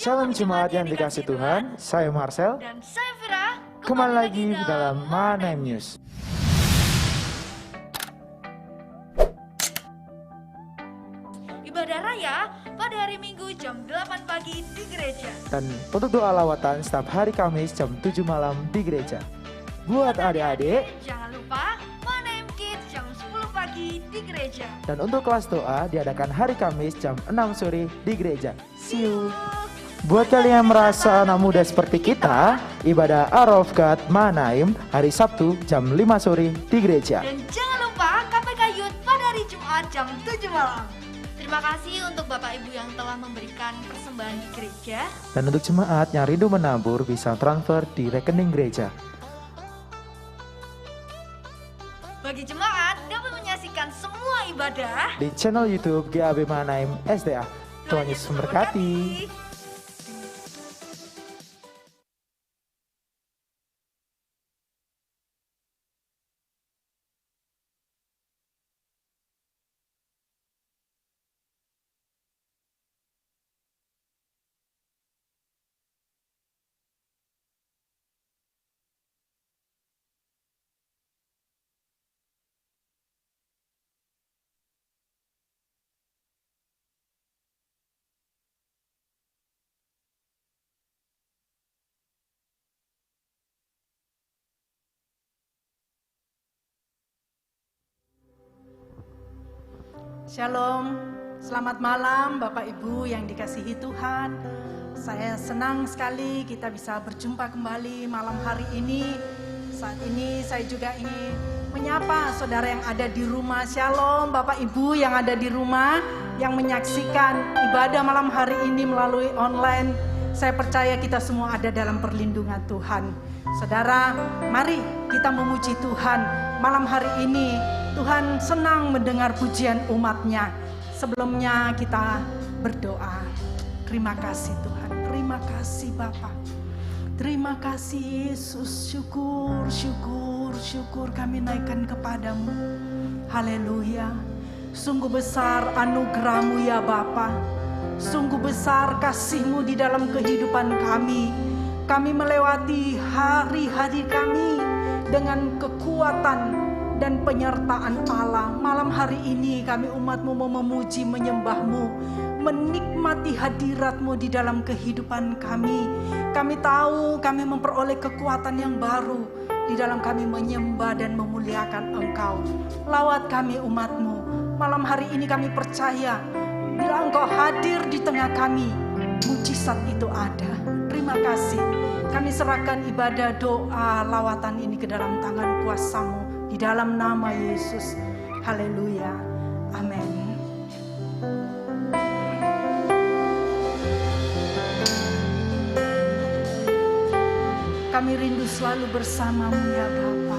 Shalom Jemaat yang dikasih Tuhan, saya Marcel. Dan saya Vira. Kembali lagi dalam Manaim News. Ibadah raya pada hari Minggu jam 8 pagi di gereja. Dan untuk doa lawatan setiap hari Kamis jam 7 malam di gereja. Buat adik-adik, jangan lupa Manaim Kids jam 10 pagi di gereja. dan untuk kelas doa diadakan hari Kamis jam 6 sore di gereja. See you. Buat kalian yang merasa anak muda seperti kita, ibadah Hour of God Manaim hari Sabtu jam 5 sore di gereja. Dan jangan lupa KPK Youth pada hari Jumat jam 7 malam. Terima kasih untuk Bapak Ibu yang telah memberikan persembahan di gereja. Dan untuk jemaat yang rindu menabur bisa transfer di rekening gereja. Bagi jemaat dapat menyaksikan semua ibadah Di channel YouTube GAB Manaim SDA. Tuhan Yesus memberkati. Shalom, selamat malam Bapak Ibu yang dikasihi Tuhan. Saya senang sekali kita bisa berjumpa kembali malam hari ini. Saat ini saya juga ingin menyapa saudara yang ada di rumah. Shalom Bapak Ibu yang ada di rumah, yang menyaksikan ibadah malam hari ini melalui online. Saya percaya kita semua ada dalam perlindungan Tuhan. Saudara, mari kita memuji Tuhan malam hari ini. Tuhan senang mendengar pujian umatnya. Sebelumnya kita berdoa. Terima kasih Tuhan, terima kasih Bapa. Terima kasih Yesus, syukur, syukur, syukur kami naikkan kepadamu. Haleluya. Sungguh besar anugerah-Mu ya Bapa. Sungguh besar kasih-Mu di dalam kehidupan kami. Kami melewati hari-hari kami dengan kekuatan dan penyertaan Allah. Malam hari ini kami umat-Mu mau memuji, menyembah-Mu, menikmati hadirat-Mu di dalam kehidupan kami. Kami tahu kami memperoleh kekuatan yang baru di dalam kami menyembah dan memuliakan Engkau. Lawat kami umat-Mu. Malam hari ini kami percaya bila Engkau hadir di tengah kami, mujizat itu ada. Terima kasih. Kami serahkan ibadah, doa, lawatan ini ke dalam tangan kuasa-Mu. Di dalam nama Yesus. Haleluya. Amin. Kami rindu selalu bersama-Mu ya Bapa.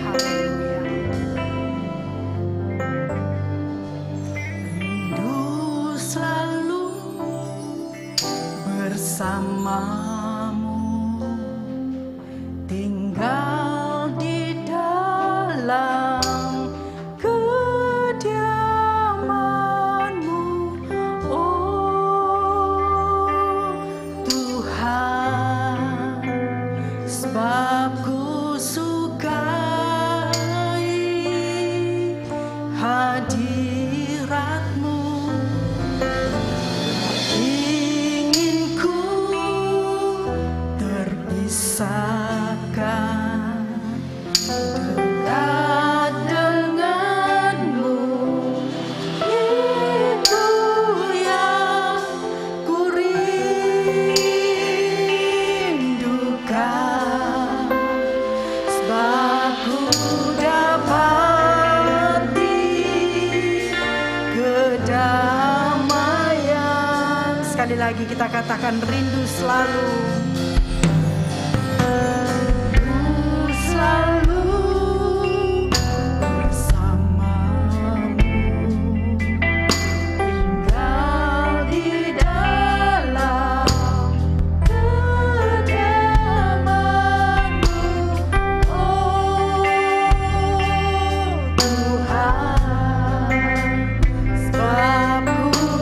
Haleluya. Rindu selalu bersama. Tinggal di dalam kediaman-Mu, oh Tuhan, sebab ku sukai hadirat-Mu. Ingin ku terpisah dekat denganmu, itu yang ku rindukan, sebab ku dapati kedamaian. Sekali lagi kita katakan rindu selalu. Sebab ku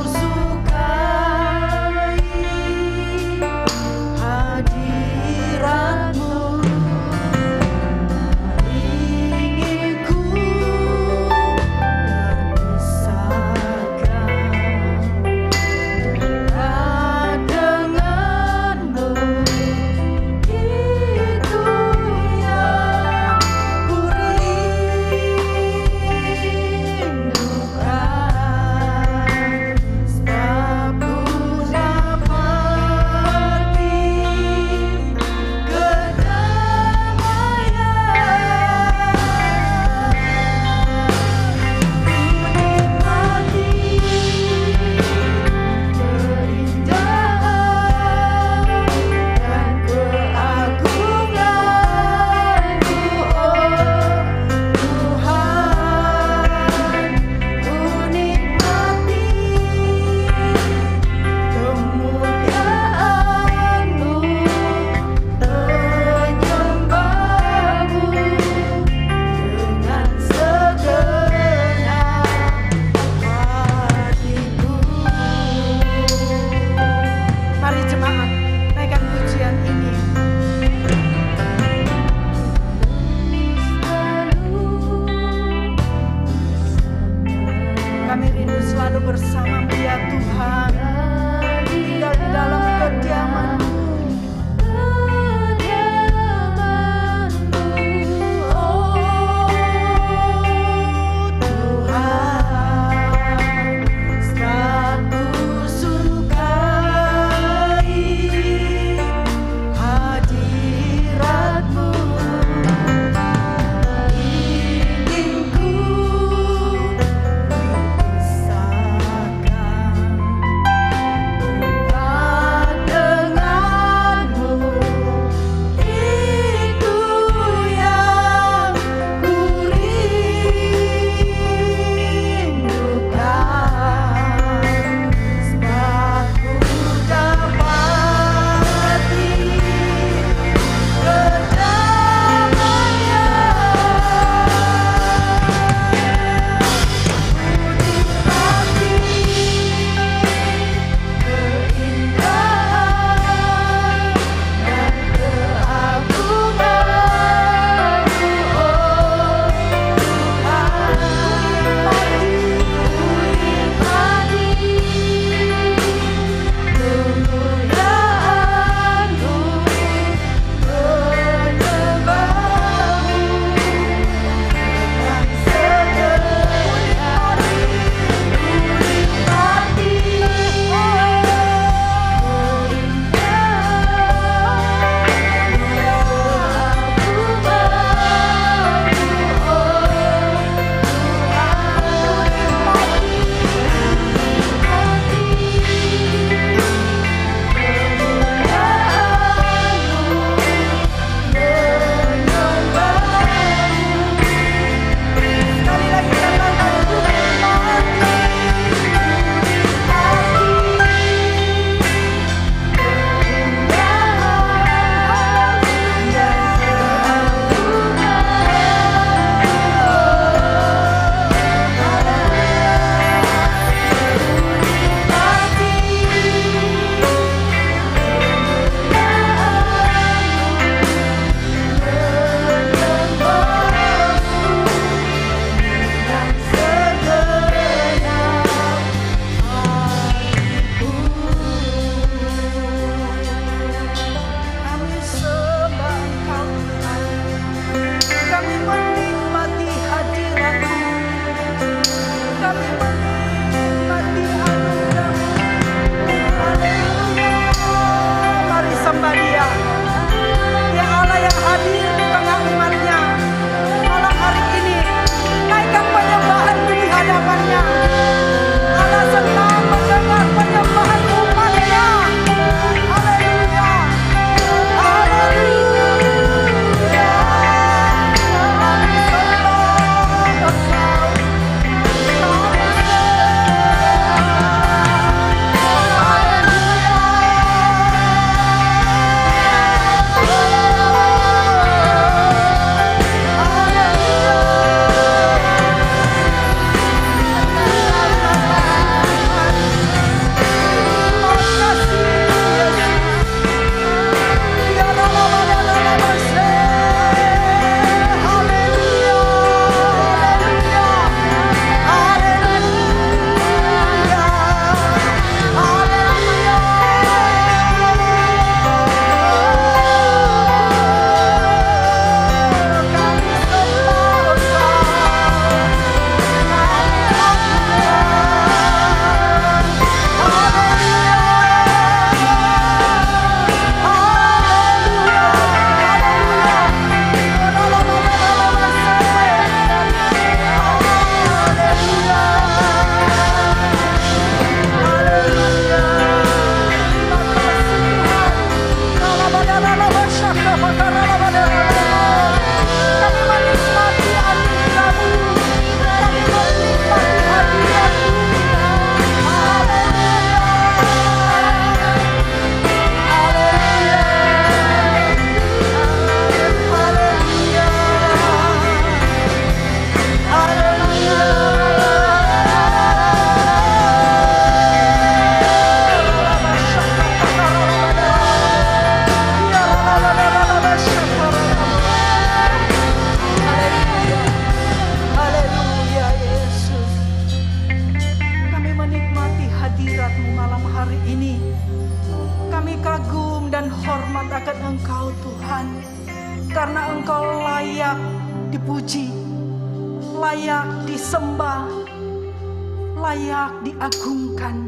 layak dipuji, layak disembah, layak diagungkan.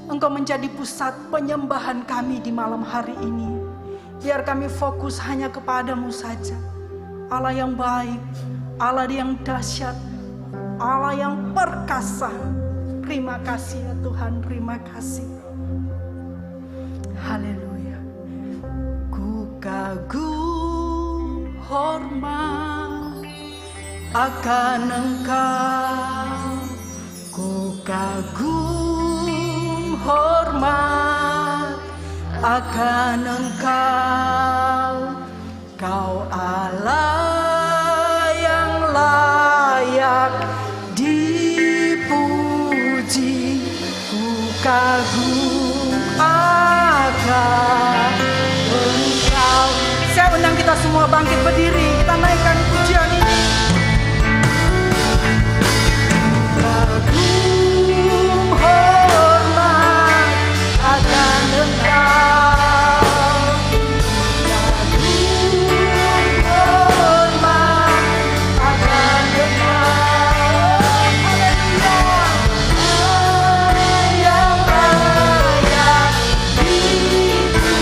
Engkau menjadi pusat penyembahan kami di malam hari ini. Biar kami fokus hanya kepadamu saja. Allah yang baik, Allah yang dahsyat, Allah yang perkasa. Terima kasih ya Tuhan, terima kasih. Haleluya. Ku kagum hormat akan Engkau, ku kagum hormat akan Engkau, Kau Allah yang layak dipuji. Ku kagum akan Engkau. Saya undang kita semua bangkit berdiri, kita naikkan pujian ini. Kagum hormat akan Engkau, kagum hormat akan Engkau. Haleluya. Yang layak dipuji,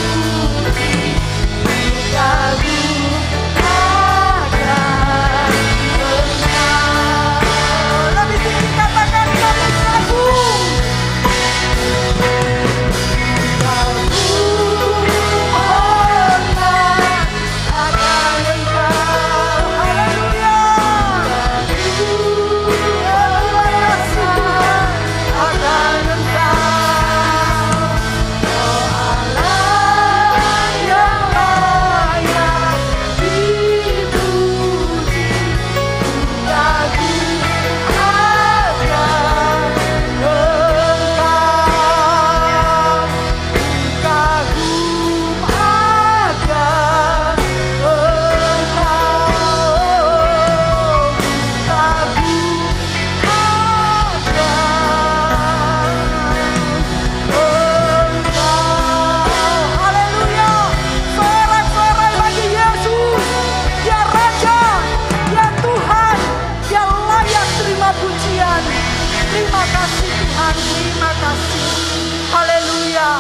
kagum akan Engkau. Lebih tinggi katakan kami kagum. Kagum hormat akan Engkau. Haleluya. Kagum Tuhan akan Engkau. Kau Allah yang layak dipuji. Kagum akan Engkau. Kagum akan Haleluya. Sorak-sorai bagi Yesus. Dia Raja, Dia Tuhan, Dia layak terima pujian. Terima kasih Tuhan, terima kasih. Haleluya.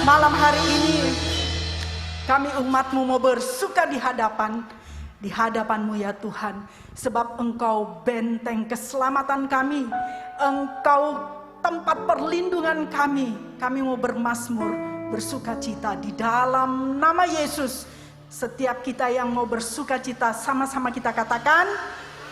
Malam hari ini kami umat-Mu mau bersuka di hadapan-Mu ya Tuhan. Sebab Engkau benteng keselamatan kami, Engkau tempat perlindungan kami. Kami mau bermazmur, bersuka cita di dalam nama Yesus. Setiap kita yang mau bersuka cita, sama-sama kita katakan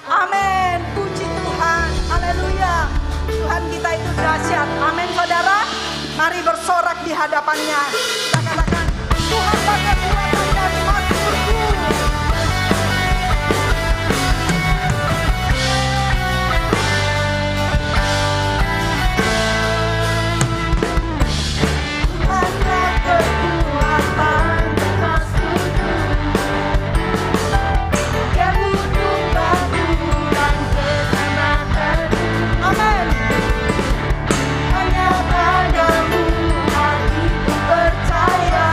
amin. Puji Tuhan, haleluya. Tuhan kita itu dahsyat, amin saudara. Mari bersorak di hadapannya. Kita katakan Tuhan banyak kuasa dan mazmurku. Hanya kekuatan mazmurku yang untuk bangunan keselamatan. Amin. Hanya padamu hatiku percaya.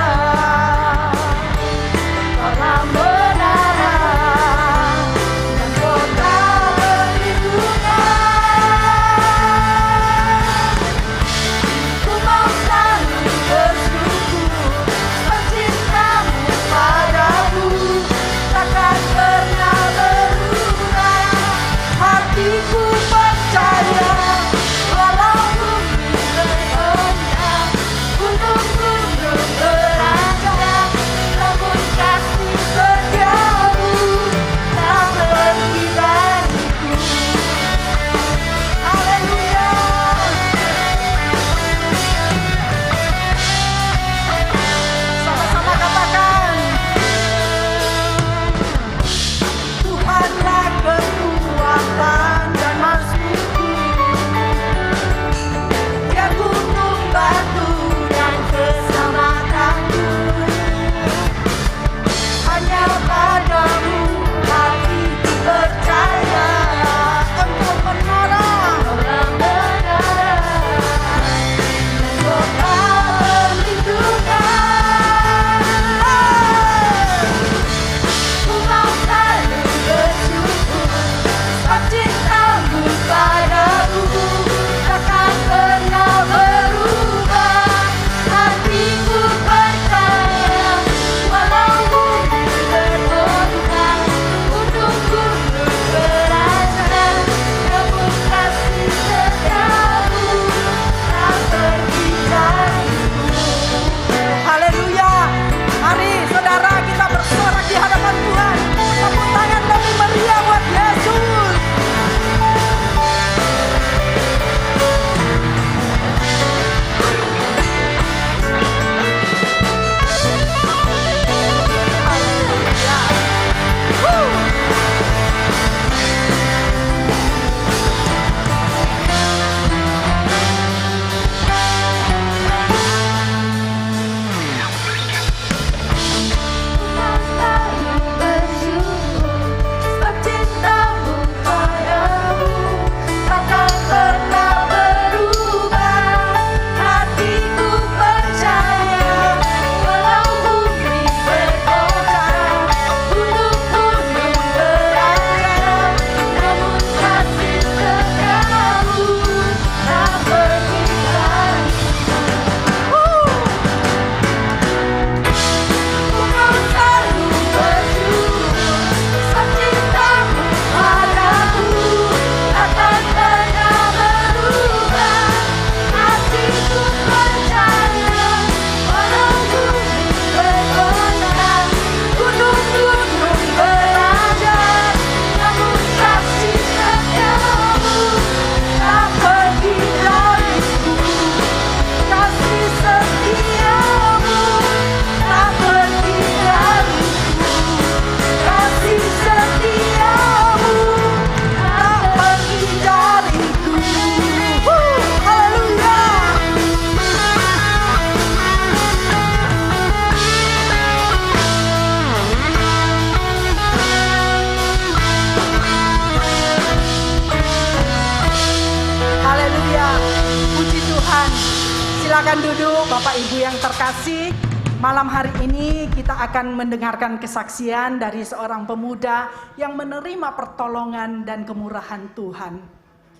Silakan duduk Bapak Ibu yang terkasih. Malam hari ini kita akan mendengarkan kesaksian dari seorang pemuda yang menerima pertolongan dan kemurahan Tuhan.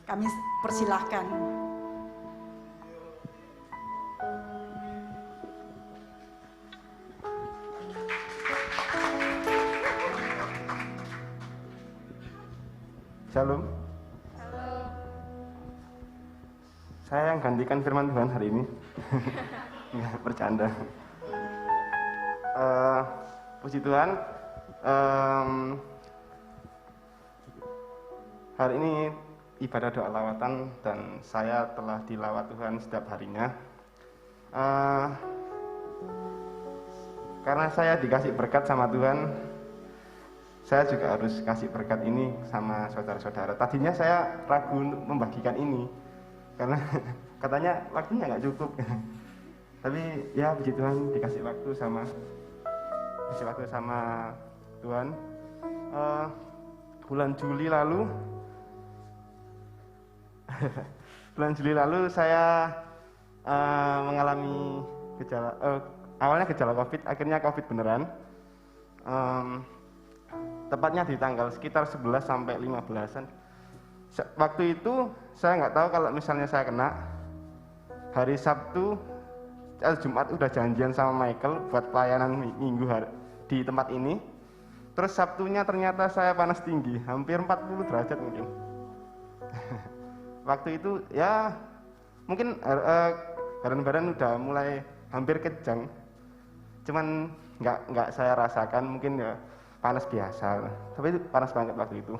Kami persilahkan. Shalom. Saya yang gantikan firman Tuhan hari ini. Nggak, bercanda. Puji Tuhan. Hari ini ibadah doa lawatan dan saya telah dilawat Tuhan setiap harinya. Karena saya dikasih berkat sama Tuhan, saya juga harus kasih berkat ini sama saudara-saudara. Tadinya saya ragu untuk membagikan ini, karena katanya waktunya nggak cukup. Tapi ya puji Tuhan dikasih waktu sama Tuhan. Bulan Juli lalu saya mengalami gejala, awalnya gejala COVID, akhirnya COVID beneran. Tepatnya di tanggal sekitar 11 sampai 15-an. Waktu itu saya nggak tahu kalau misalnya saya kena. Hari Sabtu, Jumat udah janjian sama Michael buat pelayanan minggu di tempat ini. Terus Sabtunya ternyata saya panas tinggi, hampir 40 derajat mungkin. Waktu itu ya mungkin badan udah mulai hampir kejang. Cuman nggak saya rasakan, mungkin ya panas biasa, tapi itu panas banget waktu itu.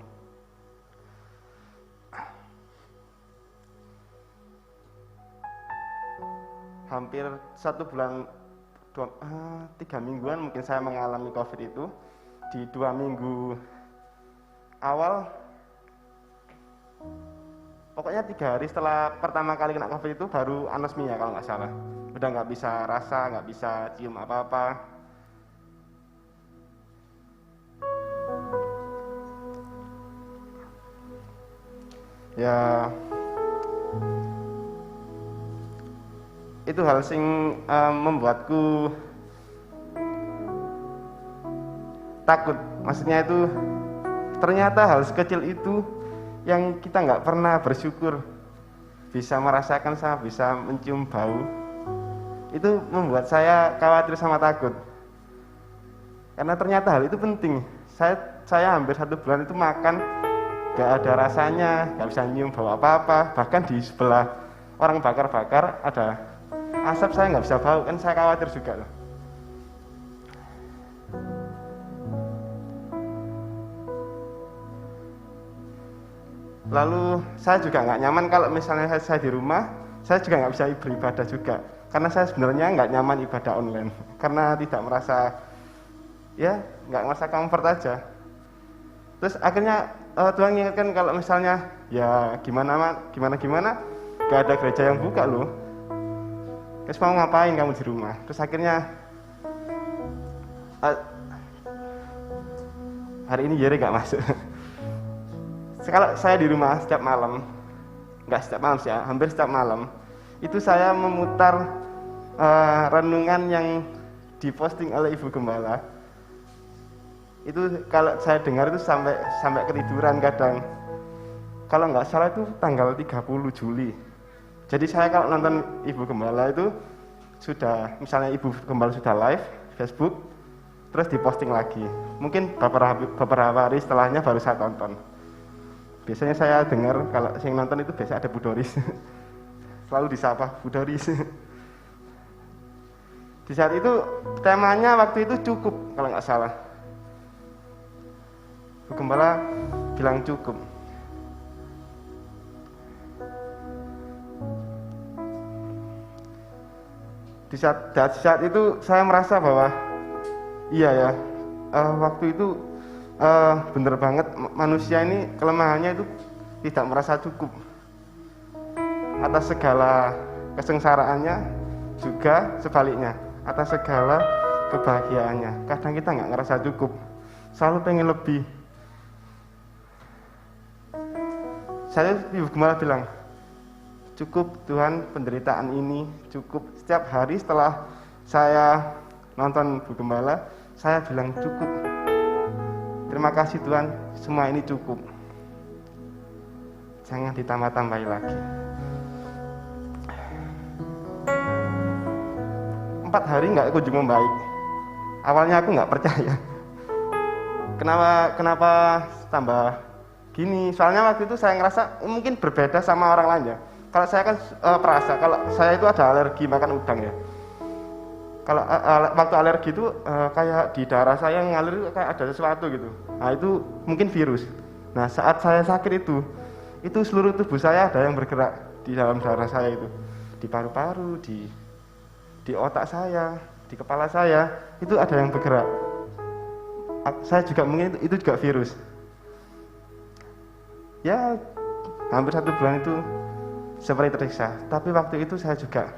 Hampir 1 bulan, 3 mingguan mungkin saya mengalami COVID itu. Di 2 minggu awal, pokoknya 3 hari setelah pertama kali kena COVID itu baru anosmia kalau nggak salah. Udah nggak bisa rasa, nggak bisa cium apa-apa. Ya, itu hal sing membuatku takut. Maksudnya itu ternyata hal sekecil itu yang kita nggak pernah bersyukur bisa merasakan, sama bisa mencium bau. Itu membuat saya khawatir sama takut. Karena ternyata hal itu penting. Saya hampir 1 bulan itu makan gak ada rasanya, gak bisa nyium bau apa-apa. Bahkan di sebelah orang bakar-bakar ada asap, saya nggak bisa bau, kan saya khawatir juga loh. Lalu saya juga nggak nyaman kalau misalnya saya di rumah, saya juga nggak bisa beribadah juga, karena saya sebenarnya nggak nyaman ibadah online, karena tidak merasa, ya nggak merasa comfort aja. Terus akhirnya Tuhan mengingatkan kalau misalnya ya gimana, gak ada gereja yang buka loh. Terus mau ngapain kamu di rumah? Terus akhirnya hari ini Yeri gak masuk. Kalau saya di rumah setiap malam, nggak setiap malam sih ya, hampir setiap malam, itu saya memutar renungan yang diposting oleh Ibu Gembala. Itu kalau saya dengar itu sampai ketiduran kadang. Kalau nggak salah itu tanggal 30 Juli. Jadi saya kalau nonton Ibu Gembala itu sudah, misalnya Ibu Gembala sudah live Facebook, terus diposting lagi. Mungkin beberapa hari setelahnya baru saya tonton. Biasanya saya dengar kalau yang nonton itu biasa ada Bu Doris. Selalu disapa Bu Doris. Di saat itu temanya waktu itu cukup kalau nggak salah. Bu Gembala bilang cukup. Di saat itu saya merasa bahwa iya ya, waktu itu bener banget manusia ini kelemahannya itu tidak merasa cukup atas segala kesengsaraannya, juga sebaliknya atas segala kebahagiaannya. Kadang kita nggak ngerasa cukup, selalu pengen lebih. Saya Ibu Gembala bilang cukup Tuhan penderitaan ini, cukup. Setiap hari setelah saya nonton Bu Gembala, saya bilang cukup. Terima kasih Tuhan, semua ini cukup. Jangan ditambah-tambahi lagi. 4 hari nggak kunjung membaik. Awalnya aku nggak percaya. Kenapa tambah gini? Soalnya waktu itu saya ngerasa mungkin berbeda sama orang lain ya. Kalau saya kan perasa, kalau saya itu ada alergi makan udang ya. Kalau waktu alergi itu kayak di darah saya ngalir kayak ada sesuatu gitu. Nah itu mungkin virus. Nah saat saya sakit itu seluruh tubuh saya ada yang bergerak di dalam darah saya itu, di paru-paru, di otak saya, di kepala saya, itu ada yang bergerak. Saya juga mungkin itu juga virus. Ya hampir 1 bulan itu seperti tersiksa. Tapi waktu itu saya juga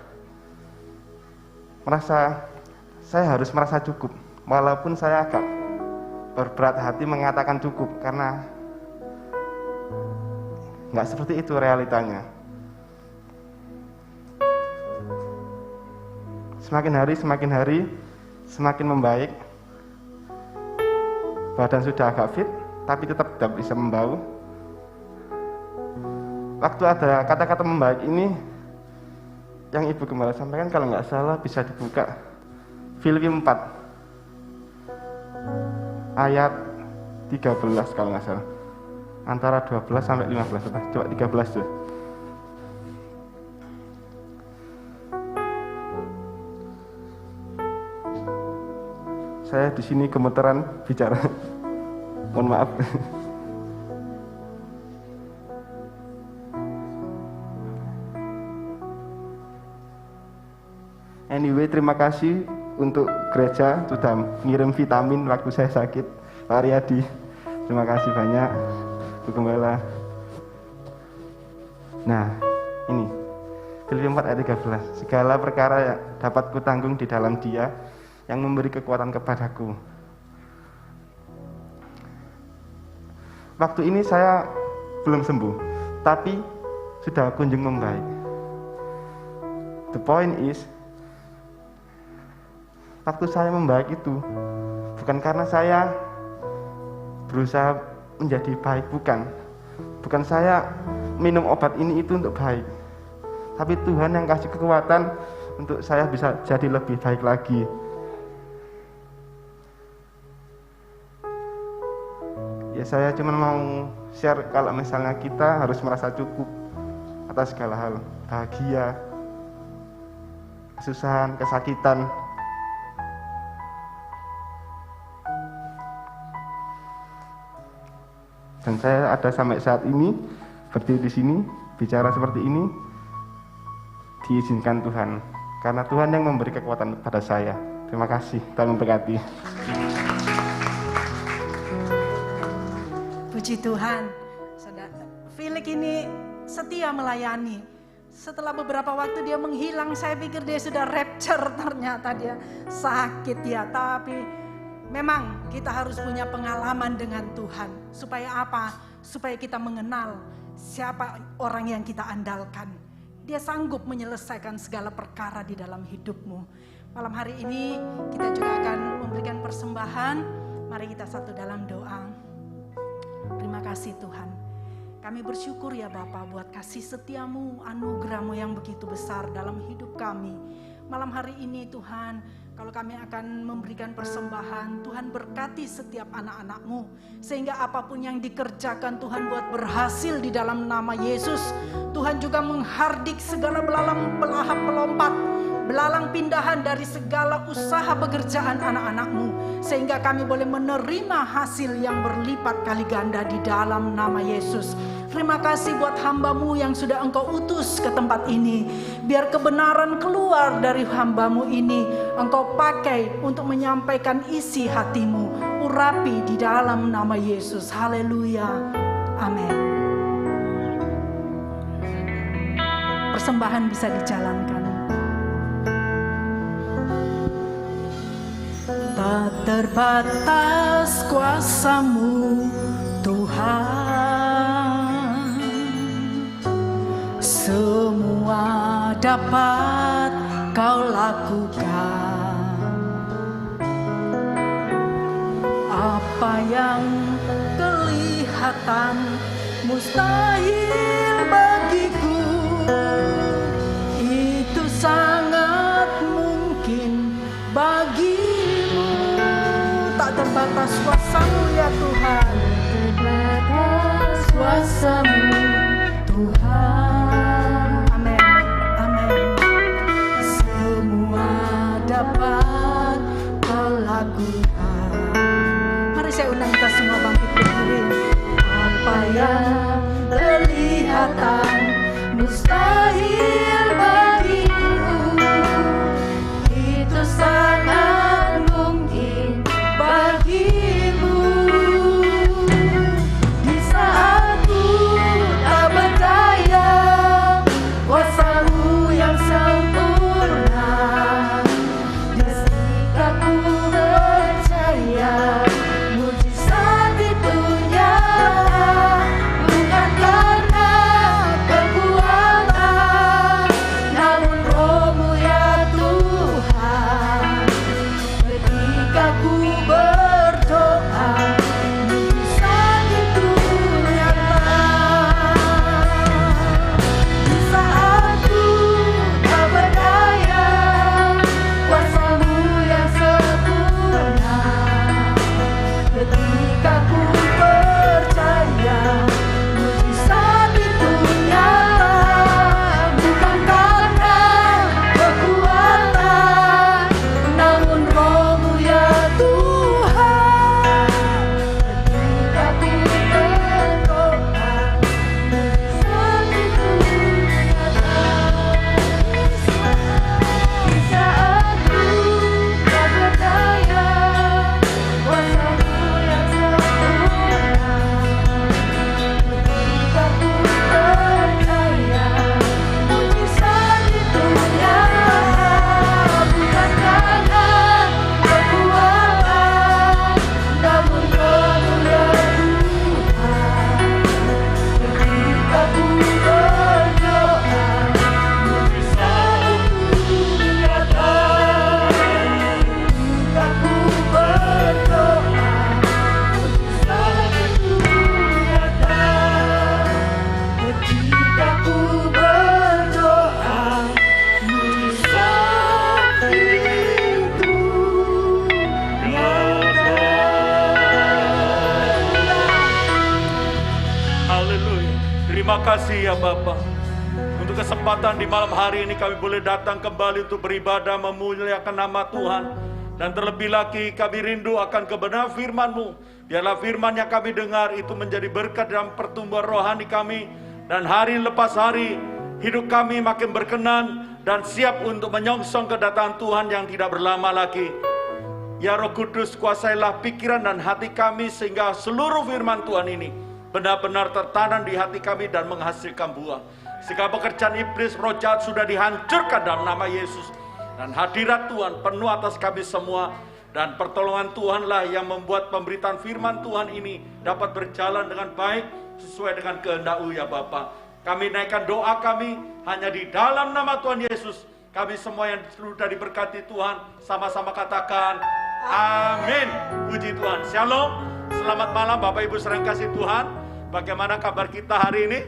merasa saya harus merasa cukup, walaupun saya agak berberat hati mengatakan cukup karena nggak seperti itu realitanya. Semakin hari semakin membaik. Badan sudah agak fit, tapi tetap tidak bisa membau. Waktu ada kata-kata membaik ini, yang Ibu Gembala sampaikan kalau nggak salah bisa dibuka Filipi 4 ayat 13 kalau nggak salah, antara 12 sampai 15. Coba 13 tuh. Saya di sini gemeteran bicara. Mohon maaf. Anyway, terima kasih untuk gereja sudah ngirim vitamin waktu saya sakit. Pak Riyadi, terima kasih banyak. Bu Gembala. Nah, ini Filipi 4 ayat 13. Segala perkara yang dapat kutanggung di dalam Dia yang memberi kekuatan kepadaku. Waktu ini saya belum sembuh, tapi sudah kunjung membaik. The point is, waktu saya membaik itu bukan karena saya berusaha menjadi baik, bukan saya minum obat ini itu untuk baik, tapi Tuhan yang kasih kekuatan untuk saya bisa jadi lebih baik lagi. Ya saya cuma mau share kalau misalnya kita harus merasa cukup atas segala hal, bahagia, kesusahan, kesakitan. Dan saya ada sampai saat ini berdiri di sini bicara seperti ini diizinkan Tuhan, karena Tuhan yang memberi kekuatan pada saya. Terima kasih, Tuhan memberkati. Puji Tuhan, saudara. Felix ini setia melayani. Setelah beberapa waktu dia menghilang, saya pikir dia sudah rapture, ternyata dia sakit ya. Tapi memang kita harus punya pengalaman dengan Tuhan. Supaya apa? Supaya kita mengenal siapa orang yang kita andalkan. Dia sanggup menyelesaikan segala perkara di dalam hidupmu. Malam hari ini kita juga akan memberikan persembahan. Mari kita satu dalam doa. Terima kasih Tuhan. Kami bersyukur ya Bapa buat kasih setiamu, anugerahmu yang begitu besar dalam hidup kami. Malam hari ini Tuhan, kalau kami akan memberikan persembahan, Tuhan berkati setiap anak-anak-Mu. Sehingga apapun yang dikerjakan Tuhan buat berhasil di dalam nama Yesus. Tuhan juga menghardik segala belahap pelompat, belalang pindahan dari segala usaha pekerjaan anak-anak-Mu. Sehingga kami boleh menerima hasil yang berlipat kali ganda di dalam nama Yesus. Terima kasih buat hamba-Mu yang sudah Engkau utus ke tempat ini. Biar kebenaran keluar dari hamba-Mu ini, Engkau pakai untuk menyampaikan isi hati-Mu. Urapi di dalam nama Yesus. Haleluya. Amin. Persembahan bisa dijalankan. Tak terbatas kuasa-Mu Tuhan, semua dapat kau lakukan. Apa yang kelihatan mustahil bagiku, itu sangat mungkin bagimu. Tak terbatas kuasa-Mu ya Tuhan, terbatas kuasa-Mu Tuhan. Amin, amin. Semua dapat kau lakukan. Mari saya undang kita semua bangkit berdiri. Apa yang kelihatan mustahil bagiku, itu sangat mungkin bagimu. Di saat ku tak berdaya, kuasa-Mu yang sempurna. Jika ku percaya, mujizat itu nyata, bukan karena kekuatan, namun Roh-Mu ya Tuhan. Ketika ku berdoa, mujizat itu nyata. Di saat ku tak berdaya, kuasa-Mu yang sempurna. Ketika ku percaya, mujizat itu nyata, bukan karena kekuatan, namun Roh-Mu ya Tuhan. Ketika ku berdoa, mujizat itu nyata. Di saat ku tak berdaya, kuasa-Mu yang sempurna. Ketika ku percaya, mujizat itu nyata, bukan karena kekuatan, namun Roh-Mu ya Tuhan. Ketika ku berdoa, mujizat itu nyata. Ketika ku berdoa, mujizat itu nyata. Ketika ku berdoa, mujizat itu nyata. Haleluya. Terima kasih ya Bapa. Untuk kesempatan di malam hari ini kami boleh datang kembali untuk beribadah memuliakan nama Tuhan. Dan terlebih lagi kami rindu akan kebenaran firman-Mu. Biarlah firman yang kami dengar itu menjadi berkat dalam pertumbuhan rohani kami. Dan hari lepas hari hidup kami makin berkenan dan siap untuk menyongsong kedatangan Tuhan yang tidak berlama lagi. Ya Roh Kudus, kuasailah pikiran dan hati kami sehingga seluruh firman Tuhan ini benar-benar tertanam di hati kami dan menghasilkan buah. Sehingga pekerjaan iblis, roh jahat sudah dihancurkan dalam nama Yesus. Dan hadirat Tuhan penuh atas kami semua. Dan pertolongan Tuhanlah yang membuat pemberitaan firman Tuhan ini dapat berjalan dengan baik sesuai dengan kehendak-Mu ya Bapa. Kami naikkan doa kami hanya di dalam nama Tuhan Yesus. Kami semua yang sudah diberkati Tuhan sama-sama katakan amin. Puji Tuhan. Shalom. Selamat malam Bapak Ibu serang kasih Tuhan. Bagaimana kabar kita hari ini?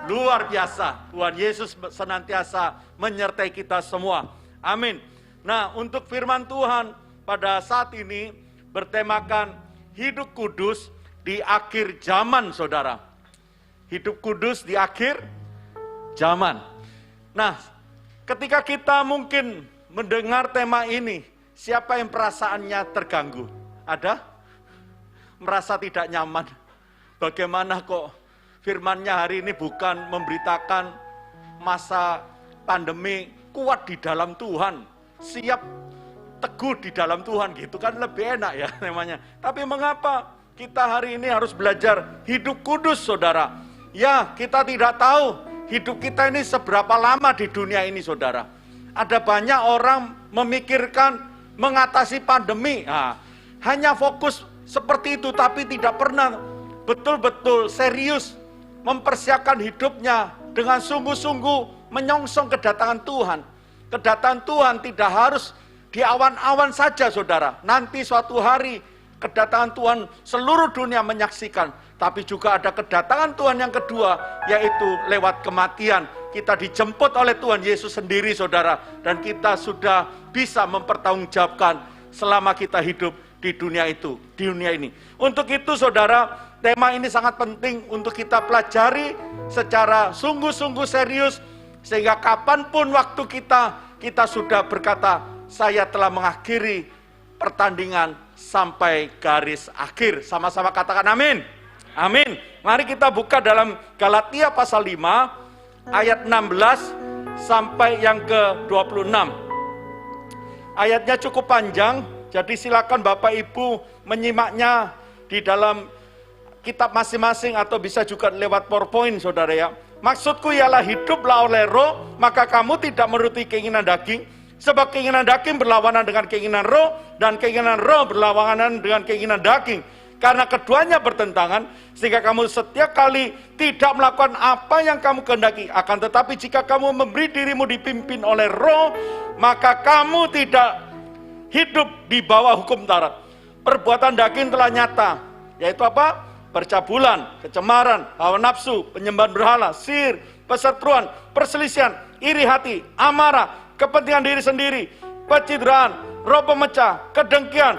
Luar biasa. Tuhan Yesus senantiasa menyertai kita semua. Amin. Nah, untuk firman Tuhan pada saat ini bertemakan hidup kudus di akhir zaman, saudara. Hidup kudus di akhir zaman. Nah, ketika kita mungkin mendengar tema ini, siapa yang perasaannya terganggu? Ada? Merasa tidak nyaman. Bagaimana kok firman-Nya hari ini bukan memberitakan masa pandemi, kuat di dalam Tuhan, siap teguh di dalam Tuhan, gitu kan lebih enak ya namanya. Tapi mengapa kita hari ini harus belajar hidup kudus, saudara? Ya, kita tidak tahu hidup kita ini seberapa lama di dunia ini, saudara. Ada banyak orang memikirkan mengatasi pandemi, hanya fokus seperti itu, tapi tidak pernah betul-betul serius mempersiapkan hidupnya dengan sungguh-sungguh menyongsong kedatangan Tuhan. Kedatangan Tuhan tidak harus di awan-awan saja, saudara. Nanti suatu hari kedatangan Tuhan seluruh dunia menyaksikan. Tapi juga ada kedatangan Tuhan yang kedua, yaitu lewat kematian. Kita dijemput oleh Tuhan Yesus sendiri, saudara. Dan kita sudah bisa mempertanggungjawabkan selama kita hidup di dunia itu, di dunia ini. Untuk itu, saudara, tema ini sangat penting untuk kita pelajari secara sungguh-sungguh serius. Sehingga kapanpun waktu kita sudah berkata, saya telah mengakhiri pertandingan sampai garis akhir. Sama-sama katakan amin. Amin. Mari kita buka dalam Galatia pasal 5 ayat 16 sampai yang ke-26. Ayatnya cukup panjang, jadi silakan Bapak Ibu menyimaknya di dalam kitab masing-masing atau bisa juga lewat PowerPoint, saudara ya. Maksudku ialah hiduplah oleh roh, maka kamu tidak menuruti keinginan daging. Sebab keinginan daging berlawanan dengan keinginan roh, dan keinginan roh berlawanan dengan keinginan daging. Karena keduanya bertentangan, sehingga kamu setiap kali tidak melakukan apa yang kamu kehendaki. Akan tetapi jika kamu memberi dirimu dipimpin oleh roh, maka kamu tidak hidup di bawah hukum Taurat. Perbuatan daging telah nyata, yaitu apa? Percabulan, kecemaran, hawa nafsu, penyembahan berhala, sihir, perseteruan, perselisihan, iri hati, amarah, kepentingan diri sendiri, pencitraan, roh pemecah, kedengkian,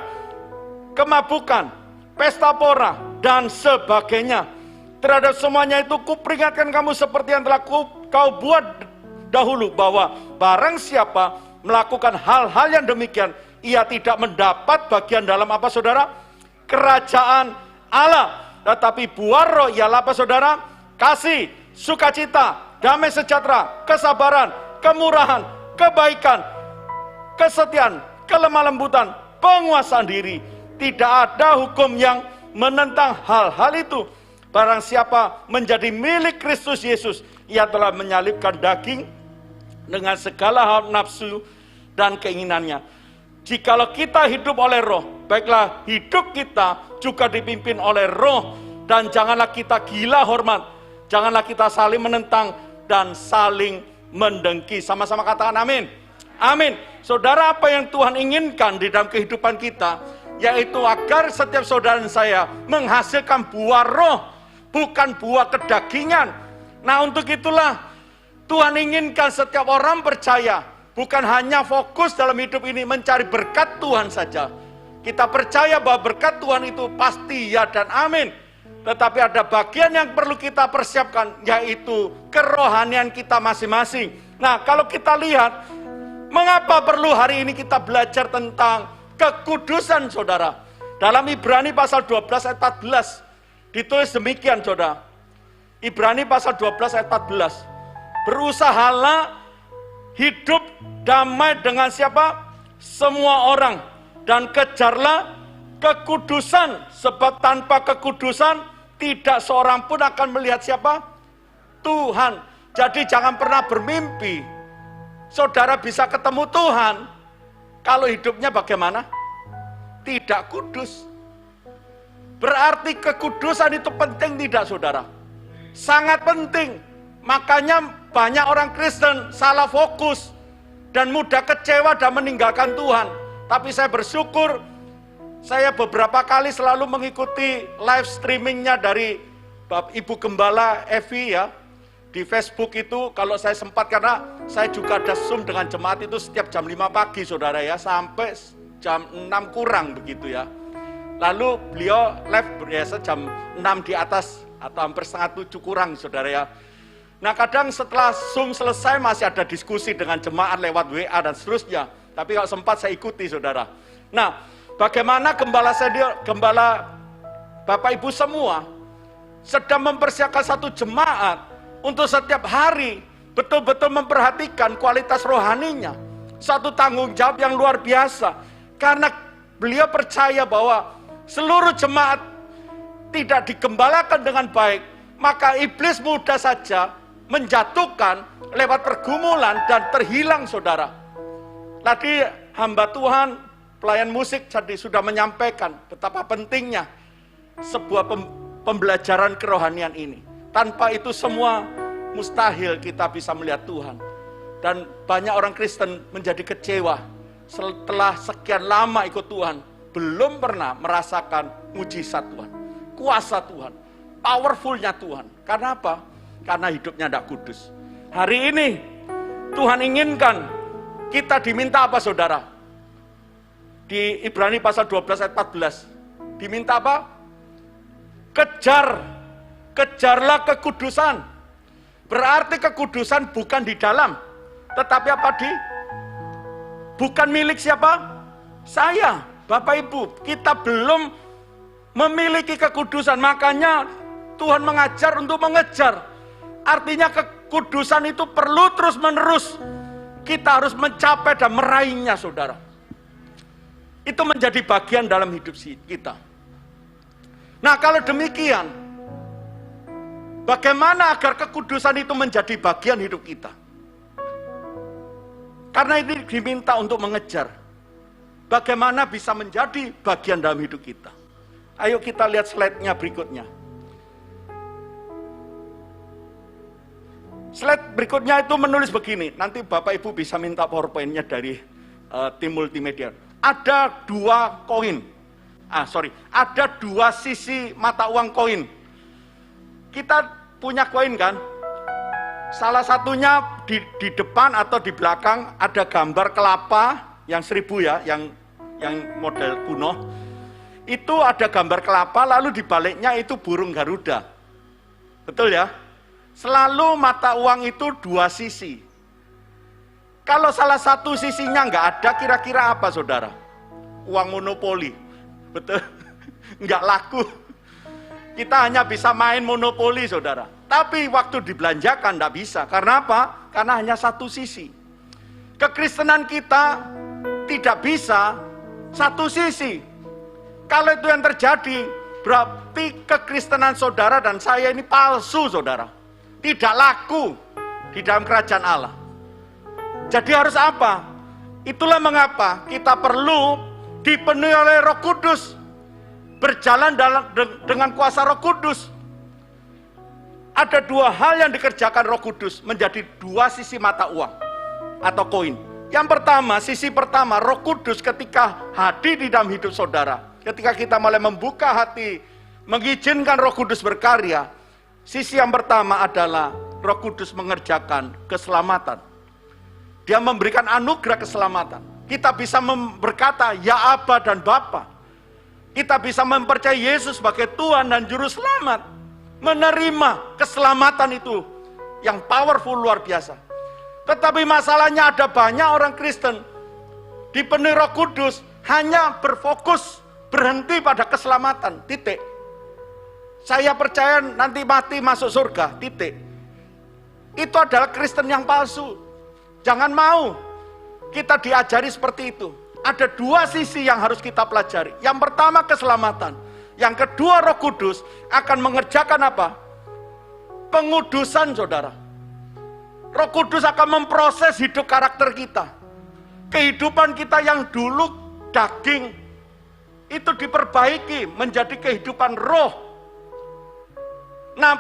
kemabukan, pesta pora, dan sebagainya. Terhadap semuanya itu kuperingatkan kamu seperti yang telah kau buat dahulu, bahwa barang siapa melakukan hal-hal yang demikian, ia tidak mendapat bagian dalam apa, saudara? Kerajaan Allah. Tetapi buah roh ialah apa, saudara? Kasih, sukacita, damai sejahtera, kesabaran, kemurahan, kebaikan, kesetiaan, kelemah lembutan, penguasaan diri. Tidak ada hukum yang menentang hal-hal itu. Barang siapa menjadi milik Kristus Yesus, ia telah menyalibkan daging dengan segala hal nafsu dan keinginannya. Jikalau kita hidup oleh roh, baiklah hidup kita juga dipimpin oleh roh. Dan janganlah kita gila hormat, janganlah kita saling menentang dan saling mendengki. Sama-sama katakan amin. Amin. Saudara, apa yang Tuhan inginkan di dalam kehidupan kita, yaitu agar setiap saudara dan saya menghasilkan buah roh, bukan buah kedagingan. Nah, untuk itulah Tuhan inginkan setiap orang percaya bukan hanya fokus dalam hidup ini mencari berkat Tuhan saja. Kita percaya bahwa berkat Tuhan itu pasti ya dan amin. Tetapi ada bagian yang perlu kita persiapkan, yaitu kerohanian kita masing-masing. Nah, kalau kita lihat, mengapa perlu hari ini kita belajar tentang kekudusan, saudara? Dalam Ibrani pasal 12 ayat 14, ditulis demikian, saudara. Ibrani pasal 12 ayat 14. Berusahalah hidup damai dengan siapa? Semua orang. Dan kejarlah kekudusan, sebab tanpa kekudusan tidak seorang pun akan melihat siapa? Tuhan. Jadi jangan pernah bermimpi saudara bisa ketemu Tuhan kalau hidupnya bagaimana? Tidak kudus. Berarti kekudusan itu penting tidak, saudara? Sangat penting. Makanya banyak orang Kristen salah fokus dan mudah kecewa dan meninggalkan Tuhan. Tapi saya bersyukur, saya beberapa kali selalu mengikuti live streamingnya dari Ibu Gembala Evi ya, di Facebook itu kalau saya sempat, karena saya juga ada Zoom dengan jemaat itu setiap jam 5 pagi, saudara ya, sampai jam 6 kurang begitu ya. Lalu beliau live biasa jam 6 di atas atau hampir setengah 7 kurang, saudara ya. Nah, kadang setelah Zoom selesai masih ada diskusi dengan jemaat lewat WA dan seterusnya. Tapi kalau sempat saya ikuti, saudara. Nah, bagaimana gembala Bapak Ibu semua sedang mempersiapkan satu jemaat untuk setiap hari betul-betul memperhatikan kualitas rohaninya. Satu tanggung jawab yang luar biasa. Karena beliau percaya bahwa seluruh jemaat tidak digembalakan dengan baik, maka iblis mudah saja menjatuhkan lewat pergumulan dan terhilang, saudara. Tadi hamba Tuhan, pelayan musik tadi sudah menyampaikan betapa pentingnya sebuah pembelajaran kerohanian ini. Tanpa itu semua mustahil kita bisa melihat Tuhan. Dan banyak orang Kristen menjadi kecewa setelah sekian lama ikut Tuhan, belum pernah merasakan mujizat Tuhan, kuasa Tuhan, powerfulnya Tuhan. Karena apa? Karena hidupnya tidak kudus. Hari ini Tuhan inginkan kita diminta apa, saudara? Di Ibrani pasal 12 ayat 14 diminta apa? Kejarlah kekudusan. Berarti kekudusan bukan di dalam, tetapi apa? Bukan milik siapa? Saya, Bapak Ibu. Kita belum memiliki kekudusan, makanya Tuhan mengajar untuk mengejar. Artinya kekudusan itu perlu terus menerus. Kita harus mencapai dan meraihnya, saudara. Itu menjadi bagian dalam hidup kita. Nah, kalau demikian, bagaimana agar kekudusan itu menjadi bagian hidup kita? Karena ini diminta untuk mengejar. Bagaimana bisa menjadi bagian dalam hidup kita? Ayo kita lihat slide-nya berikutnya. Slide berikutnya itu menulis begini. Nanti Bapak Ibu bisa minta PowerPoint-nya dari tim multimedia. Ada dua koin. Ada dua sisi mata uang koin. Kita punya koin kan? Salah satunya di depan atau di belakang ada gambar kelapa yang 1000 ya, yang model kuno. Itu ada gambar kelapa, lalu di baliknya itu burung Garuda. Betul ya? Selalu mata uang itu dua sisi. Kalau salah satu sisinya nggak ada, kira-kira apa, saudara? Uang monopoli. Betul? Nggak laku. Kita hanya bisa main monopoli, saudara. Tapi waktu dibelanjakan nggak bisa. Karena apa? Karena hanya satu sisi. Kekristenan kita tidak bisa satu sisi. Kalau itu yang terjadi, berarti kekristenan saudara dan saya ini palsu, saudara. Tidak laku di dalam kerajaan Allah. Jadi harus apa? Itulah mengapa kita perlu dipenuhi oleh Roh Kudus. Berjalan dengan kuasa Roh Kudus. Ada dua hal yang dikerjakan Roh Kudus menjadi dua sisi mata uang atau koin. Yang pertama, sisi pertama, Roh Kudus ketika hadir di dalam hidup saudara, ketika kita mulai membuka hati, mengizinkan Roh Kudus berkarya, sisi yang pertama adalah Roh Kudus mengerjakan keselamatan. Dia memberikan anugerah keselamatan. Kita bisa berkata, ya Aba dan Bapa. Kita bisa mempercayai Yesus sebagai Tuhan dan Juru Selamat. Menerima keselamatan itu yang powerful, luar biasa. Tetapi masalahnya ada banyak orang Kristen dipenuhi Roh Kudus hanya berfokus berhenti pada keselamatan, titik. Saya percaya nanti mati masuk surga, titik. Itu adalah Kristen yang palsu. Jangan mau kita diajari seperti itu. Ada dua sisi yang harus kita pelajari. Yang pertama keselamatan. Yang kedua Roh Kudus akan mengerjakan apa? Pengudusan, saudara. Roh Kudus akan memproses hidup karakter kita. Kehidupan kita yang dulu daging, itu diperbaiki menjadi kehidupan roh. Nah,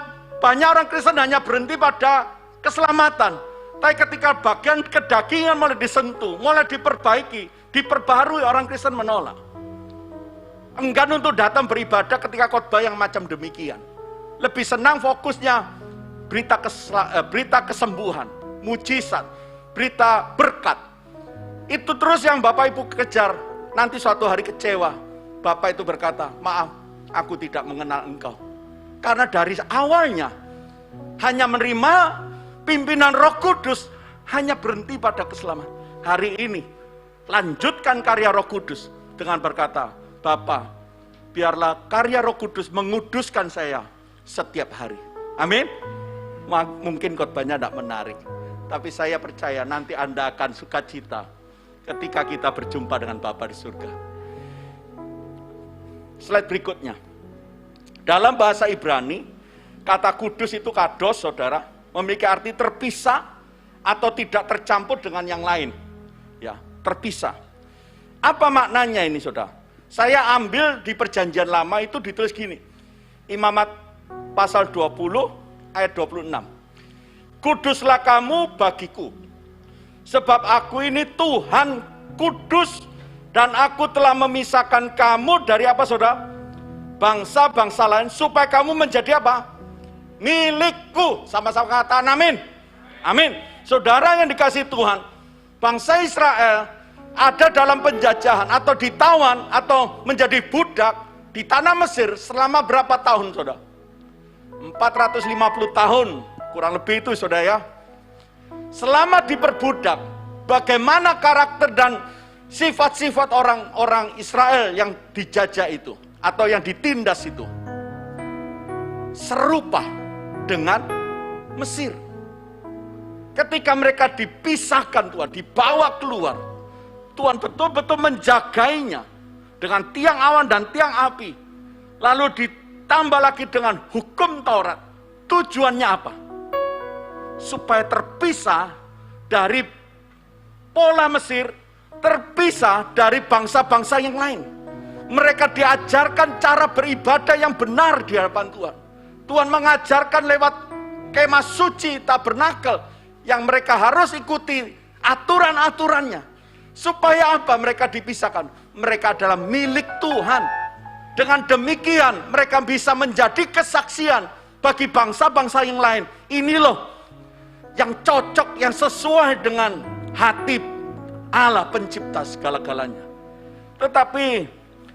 banyak orang Kristen hanya berhenti pada keselamatan. Tapi ketika bagian kedagingan mulai disentuh, mulai diperbaiki, diperbarui, orang Kristen menolak. Enggan untuk datang beribadah ketika khotbah yang macam demikian. Lebih senang fokusnya berita kesembuhan, mujizat, berita berkat. Itu terus yang Bapak Ibu kejar. Nanti suatu hari kecewa, Bapak itu berkata, maaf, aku tidak mengenal engkau. Karena dari awalnya hanya menerima pimpinan Roh Kudus, hanya berhenti pada keselamatan. Hari ini lanjutkan karya Roh Kudus dengan berkata, Bapa, biarlah karya Roh Kudus menguduskan saya setiap hari. Amin. Mungkin khotbahnya tidak menarik, tapi saya percaya nanti Anda akan sukacita ketika kita berjumpa dengan Bapa di surga. Slide berikutnya. Dalam bahasa Ibrani, kata kudus itu kados, saudara, memiliki arti terpisah atau tidak tercampur dengan yang lain. Ya, terpisah. Apa maknanya ini, saudara? Saya ambil di Perjanjian Lama itu ditulis gini. Imamat pasal 20 ayat 26. kuduslah kamu bagiku. Sebab aku ini Tuhan kudus, dan aku telah memisahkan kamu dari apa saudara? Bangsa-bangsa lain, supaya kamu menjadi apa? Milikku. Sama-sama katakan amin. Amin. Saudara yang dikasihi Tuhan, bangsa Israel ada dalam penjajahan atau ditawan atau menjadi budak di tanah Mesir selama berapa tahun saudara? 450 tahun, kurang lebih itu saudara ya. Selama diperbudak, bagaimana karakter dan sifat-sifat orang-orang Israel yang dijajah itu atau yang ditindas itu? Serupa dengan Mesir. Ketika mereka dipisahkan Tuhan, dibawa keluar, Tuhan betul-betul menjagainya dengan tiang awan dan tiang api. Lalu ditambah lagi dengan hukum Taurat. Tujuannya apa? Supaya terpisah dari pola Mesir, terpisah dari bangsa-bangsa yang lain. Mereka diajarkan cara beribadah yang benar di hadapan Tuhan. Tuhan mengajarkan lewat kemah suci tabernakel yang mereka harus ikuti aturan-aturannya. Supaya apa? Mereka dipisahkan. Mereka adalah milik Tuhan. Dengan demikian mereka bisa menjadi kesaksian bagi bangsa-bangsa yang lain. Ini loh yang cocok, yang sesuai dengan hati Allah pencipta segala-galanya. Tetapi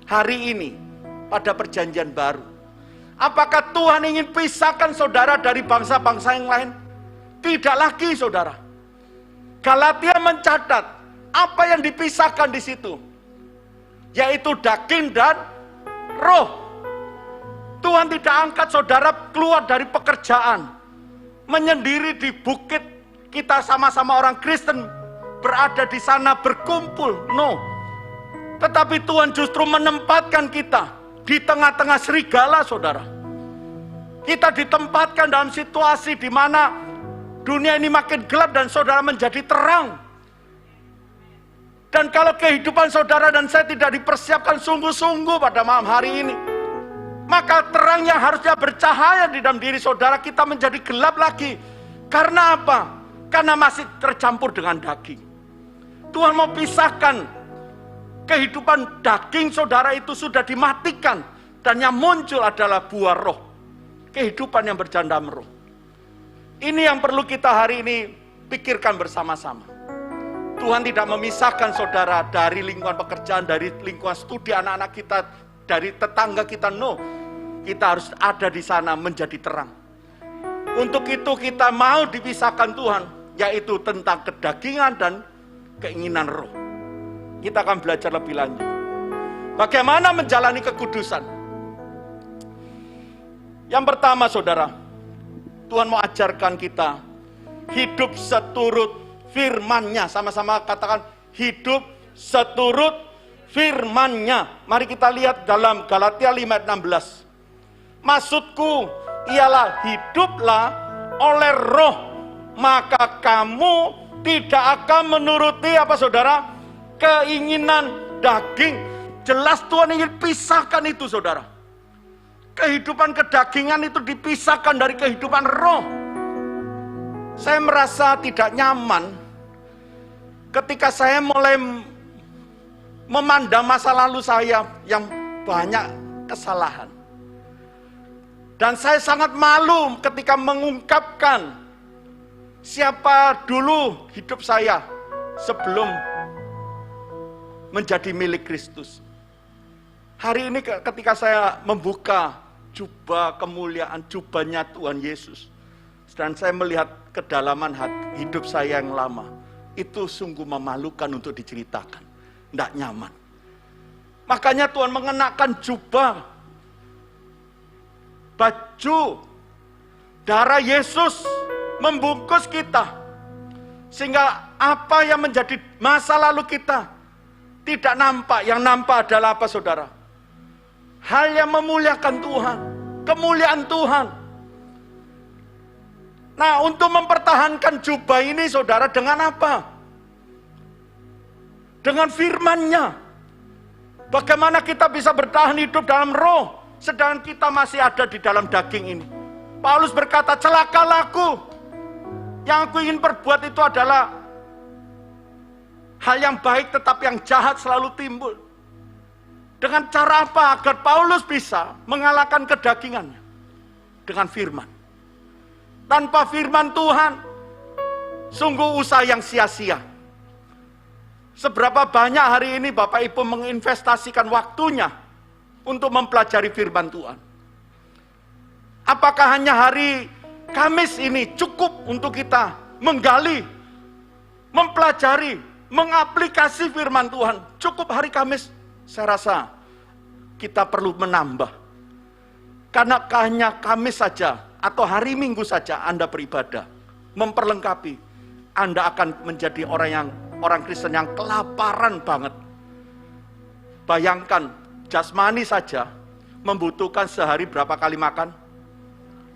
hari ini pada perjanjian baru, apakah Tuhan ingin pisahkan saudara dari bangsa-bangsa yang lain? Tidak lagi saudara. Galatia mencatat apa yang dipisahkan di situ, yaitu daging dan roh. Tuhan tidak angkat saudara keluar dari pekerjaan, menyendiri di bukit, kita sama-sama orang Kristen berada di sana berkumpul. No. Tetapi Tuhan justru menempatkan kita di tengah-tengah serigala saudara. Kita ditempatkan dalam situasi di mana dunia ini makin gelap dan saudara menjadi terang. Dan kalau kehidupan saudara dan saya tidak dipersiapkan sungguh-sungguh pada malam hari ini, maka terang yang harusnya bercahaya di dalam diri saudara kita menjadi gelap lagi. Karena apa? Karena masih tercampur dengan daging. Tuhan mau pisahkan kehidupan daging saudara itu sudah dimatikan. Dan yang muncul adalah buah roh. Kehidupan yang berjalan dalam roh. Ini yang perlu kita hari ini pikirkan bersama-sama. Tuhan tidak memisahkan saudara dari lingkungan pekerjaan, dari lingkungan studi anak-anak kita, dari tetangga kita. No, kita harus ada di sana menjadi terang. Untuk itu kita mau dipisahkan Tuhan, yaitu tentang kedagingan dan keinginan roh. Kita akan belajar lebih lanjut. Bagaimana menjalani kekudusan? Yang pertama saudara, Tuhan mau ajarkan kita hidup seturut firman-Nya. Sama-sama katakan hidup seturut firman-Nya. Mari kita lihat dalam Galatia 5 ayat 16. Maksudku ialah hiduplah oleh roh, maka kamu tidak akan menuruti apa saudara? Keinginan daging. Jelas Tuhan ingin pisahkan itu saudara. Kehidupan kedagingan itu dipisahkan dari kehidupan roh. Saya merasa tidak nyaman ketika saya mulai memandang masa lalu saya yang banyak kesalahan. Dan saya sangat malu ketika mengungkapkan siapa dulu hidup saya sebelum menjadi milik Kristus. Hari ini ketika saya membuka jubah kemuliaan, jubahnya Tuhan Yesus, dan saya melihat kedalaman hidup saya yang lama, itu sungguh memalukan untuk diceritakan. Tidak nyaman. Makanya Tuhan mengenakan jubah, baju darah Yesus membungkus kita, sehingga apa yang menjadi masa lalu kita tidak nampak. Yang nampak adalah apa saudara? Hal yang memuliakan Tuhan, kemuliaan Tuhan. Nah, untuk mempertahankan jubah ini saudara, dengan apa? Dengan firman-Nya. Bagaimana kita bisa bertahan hidup dalam roh, sedangkan kita masih ada di dalam daging ini. Paulus berkata, celakalah aku Yang aku ingin perbuat itu adalah hal yang baik, tetapi yang jahat selalu timbul. Dengan cara apa agar Paulus bisa mengalahkan kedagingannya? Dengan firman. Tanpa firman Tuhan, sungguh usaha yang sia-sia. Seberapa banyak hari ini Bapak Ibu menginvestasikan waktunya untuk mempelajari firman Tuhan? Apakah hanya hari Kamis ini cukup untuk kita menggali, mempelajari, mengaplikasi firman Tuhan? Cukup hari Kamis? Saya rasa kita perlu menambah. Karena hanya Kamis saja atau hari Minggu saja Anda beribadah, memperlengkapi, Anda akan menjadi orang Kristen yang kelaparan banget. Bayangkan, jasmani saja membutuhkan sehari berapa kali makan?